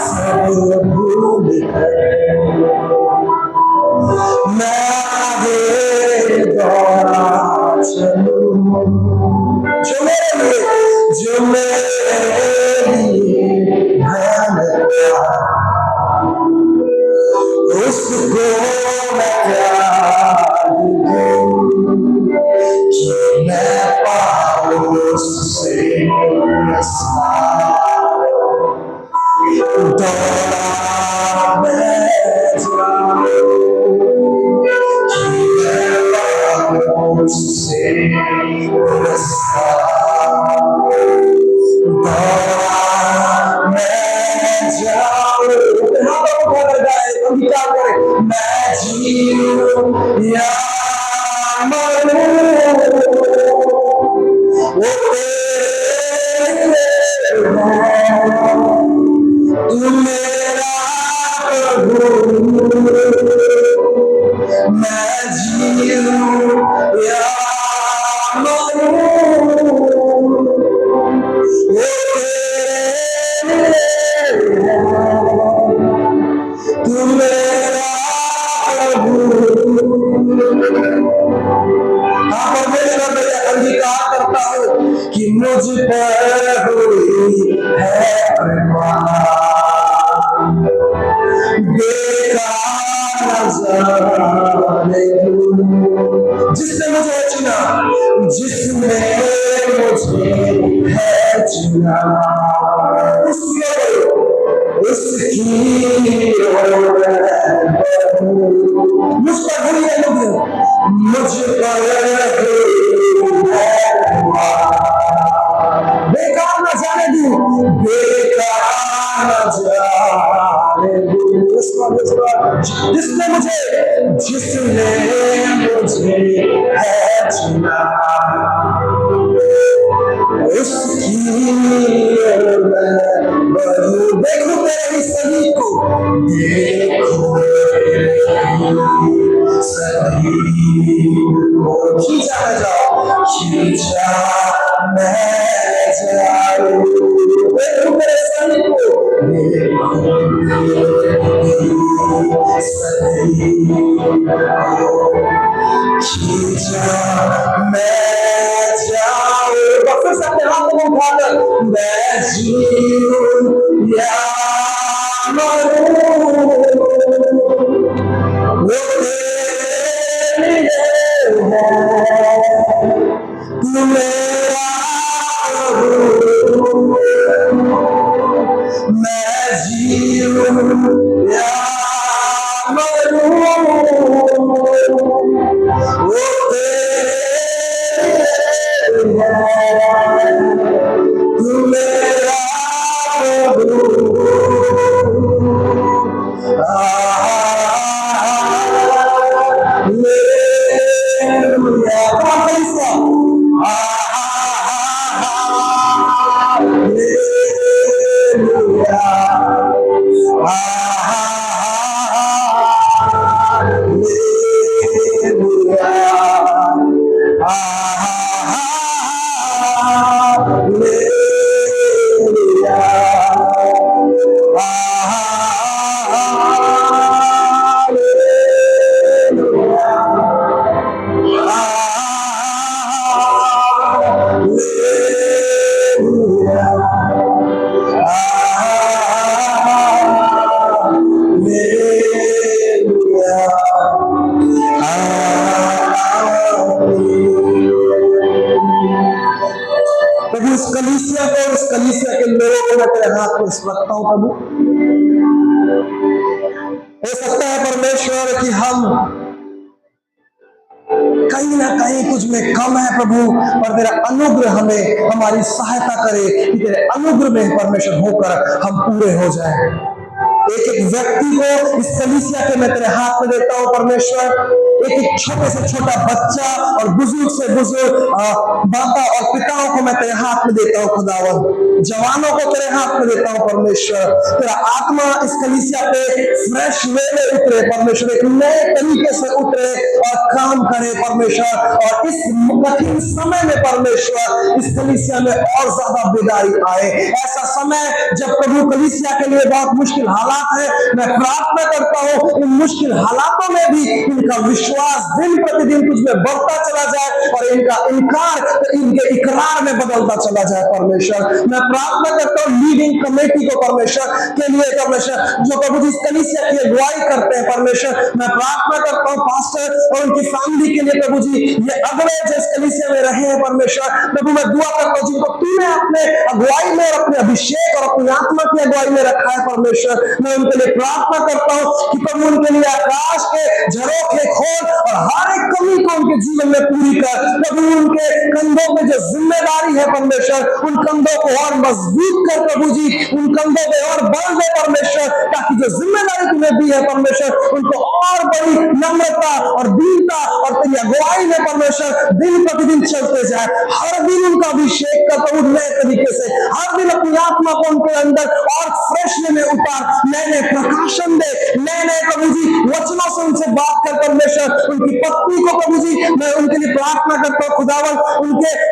सब भूल गए, मैं आगे दौड़ा चलूं। जो मेरे लिए भयानक से दौड़ा मैं जाऊं से मैं जीऊं या मरूं वो तू मेरा प्रभु मैं जीऊं या मरूं वो तू मेरा परमेश्वर मैं अंगीकार करता हूँ कि मुझ पर हुई है कृपा बेकार नजारे जिसने मुझे चुना जिसने मुझे है चुना उसकी मुझ पर हुई है मुझ पर बेकार न जाने दूं बेकार न जाने दूं जिसने मुझे है चुना उसकी देखो तेरे सही को देखो सही को खींचा न जाओ खींचा मैं जाऊं देखो तेरे सही को देखो सही खींचा मैं जाऊं बस सबके हाथ में उठाकर मैं जीऊं या मरूं वो तेरे है तू मेरा प्रभु मैं जीऊं या मरूं वो तेरे है तू मेरा प्रभु प्रभु इस कलीसिया को इस कलीसिया के लोगों को मैं तेरे हाथ में रखता हूं प्रभु हो सकता है परमेश्वर कि हम कहीं ना कहीं कुछ में कम है प्रभु और तेरा अनुग्रह हमें हमारी सहायता करे कि तेरे अनुग्रह में परमेश्वर होकर हम पूरे हो जाए एक एक व्यक्ति को इस कलीसिया के मैं तेरे हाथ में देता हूं परमेश्वर एक एक छोटे से छोटा बच्चा और बुजुर्ग से बुजुर्ग माता और पिताओं को मैं तेरे हाथ में देता हूं खुदावन जवानों को तेरे हाथ में देता हूं परमेश्वर तेरा आत्मा इस कलीसिया पे फ्रेश वे में उतरे परमेश्वर एक नए तरीके से उतरे और काम करे परमेश्वर और इस कठिन समय में परमेश्वर इस कलीसिया में और ज्यादा बेदारी आए ऐसा समय जब प्रभु कलीसिया के लिए बहुत मुश्किल हालात है मैं प्रार्थना करता हूं इन मुश्किल हालातों में भी इनका विश्वास विश्वास दिन प्रतिदिन तुझ में बढ़ता चला जाए और इनका इनकार इनके इकरार में बदलता चला जाए परमेश्वर। मैं प्रार्थना करता हूँ लीडिंग कमेटी को परमेश्वर के लिए परमेश्वर, जो प्रभु जी इस कलीसिया की अगुवाई करते हैं परमेश्वर, मैं प्रार्थना करता हूँ पास्टर और उनकी फैमिली के लिए प्रभु जी, ये अगले जिस कलीसिया में रहे हैं परमेश्वर, प्रभु मैं दुआ करता हूँ जिनको तूने अपने अगुवाई में और अपने अभिषेक और अपनी आत्मा की अगुवाई में रखा है परमेश्वर, मैं उनके लिए प्रार्थना करता हूँ कि प्रभु उनके लिए आकाश के झरोखे खोल और हर एक कमी को उनके जीवन में पूरी कर। प्रभु उनके कंधों पे जो जिम्मेदारी है परमेश्वर, उन कंधों को और मजबूत कर प्रभु जी, उन कंधों पे और बल दे परमेश्वर, ताकि जो जिम्मेदारी तुम्हें दी है परमेश्वर, उनको और बड़ी नम्रता और दीनता और तेरी अगुवाई में परमेश्वर दिन प्रतिदिन चलते जाए। हर दिन उनका अभिषेक कर प्रभु नए तरीके से, हर दिन अपनी आत्मा को उनके अंदर और फ्रेश में उतार, नए नए प्रकाशन दे, नए नए प्रभु जी वचनों से उनसे बात कर परमेश्वर। उनकी पत्नी को प्रभु जी मैं उनके लिए प्रार्थना करता हूँ खुदावन,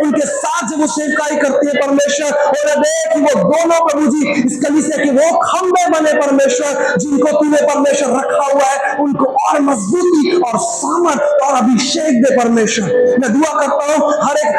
उनके साथ जब वो सेवकाई करती है परमेश्वर, और देख वो दोनों प्रभु जी इस कलीसिया के वो खंबे बने परमेश्वर जिनको तूने परमेश्वर रखा हुआ है, उनको और मजबूती और सामर्थ और अभिषेक दे परमेश्वर। मैं दुआ करता हूँ हर एक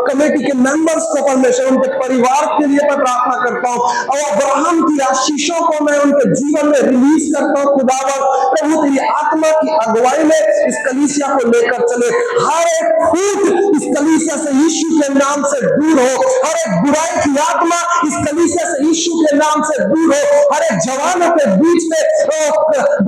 कमेटी के मेंबर्स को परमेश्वर, उनके परिवार के लिए मैं प्रार्थना करता हूँ, और अब्राहम की आशीषों को मैं उनके जीवन में रिलीज करता हूँ खुदावन। प्रभु तेरी आत्मा की अगुवाई में इस कलीसिया को लेकर चले, हर एक फूट इस कलीसिया से यीशु के नाम से दूर हो, हर एक बुराई की आत्मा इस कलीसिया से यीशु के नाम से दूर हो, हर एक जवानों के बीच में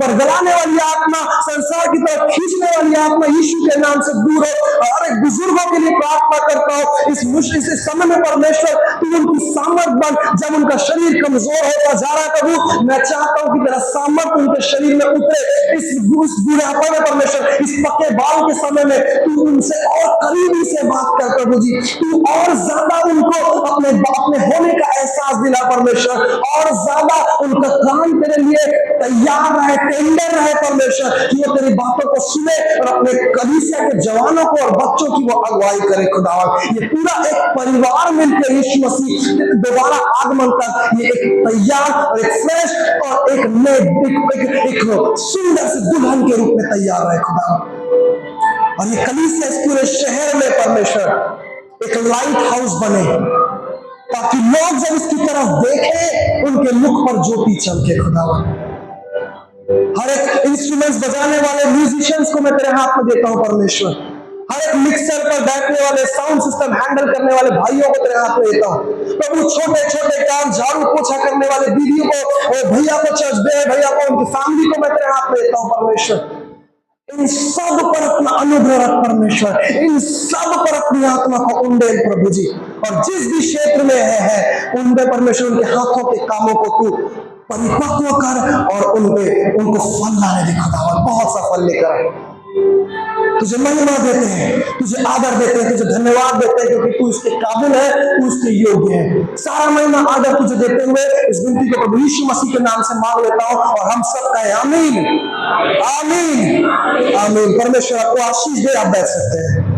बरगलाने वाली आत्मा, संसार की तरफ खींचने वाली आत्मा यीशु के नाम से दूर हो। हर एक बुजुर्गों के लिए प्रार्थना करता हूँ इस मुश्किल से समय में परमेश्वर तू उनकी सामर्थ बन, जब उनका शरीर कमजोर होता जा रहा है प्रभु, मैं चाहता हूँ कि तेरा सामर्थ उनके शरीर में उतरे इस बुढ़ापे में परमेश्वर, इस पक्के बाल के समय में तू उनसे और करीबी से बात कर प्रभु जी, तू और ज्यादा उनको अपने होने का एहसास दिला परमेश्वर, और ज्यादा उनका काम तेरे लिए तैयार रहे, टेंडर रहे परमेश्वर, कि वो तेरी बातों को सुने और अपने कलीसिया के जवानों को और बच्चों की वो अगुवाई करे खुदावन। ये पूरा एक परिवार मिलकर यीशु मसीह दोबारा आगमन कर ये एक तैयार और एक फ्रेश और एक सुंदर से दुल्हन के रूप में तैयार रहे खुदावन। और ये कलीसिया इस पूरे शहर में परमेश्वर एक लाइट हाउस बने, ताकि लोग जब इसकी तरफ देखें उनके मुख पर ज्योति चमके खुदावन। हर एक इंस्ट्रूमेंट्स बजाने वाले म्यूजिशियंस को मैं तेरे हाथ में देता हूं परमेश्वर, हर एक मिक्सर पर बैठने वाले, साउंड सिस्टम हैंडल करने वाले भाइयों को तेरे हाथ में देता हूं प्रभु। छोटे छोटे काम झाड़ू पोछा करने वाले दीदियों को और भैया को, चर्च बे भैया को, उनकी फैमिली को मैं तेरे हाथ में देता हूं परमेश्वर। इन सब पर अपना अनुग्रह रख परमेश्वर, इन सब पर अपनी आत्मा को उंडेल प्रभु जी, और जिस भी क्षेत्र में है उनपे परमेश्वर उनके हाथों के कामों को तू परिपक्व कर और उनको फल लाने दे खुदावन, बहुत सा फल लेकर आए। तुझे महिमा देते हैं, तुझे आदर देते हैं, तुझे धन्यवाद देते हैं, क्योंकि तू इसके काबिल है, तू इसके योग्य है। सारा महिमा आदर तुझे देते हुए इस विनती को प्रभु यीशु मसीह के नाम से मांग लेता हूं, और हम सब कहें आमीन आमीन आमीन। परमेश्वर आपको आशीष दे। आप बैठ सकते हैं।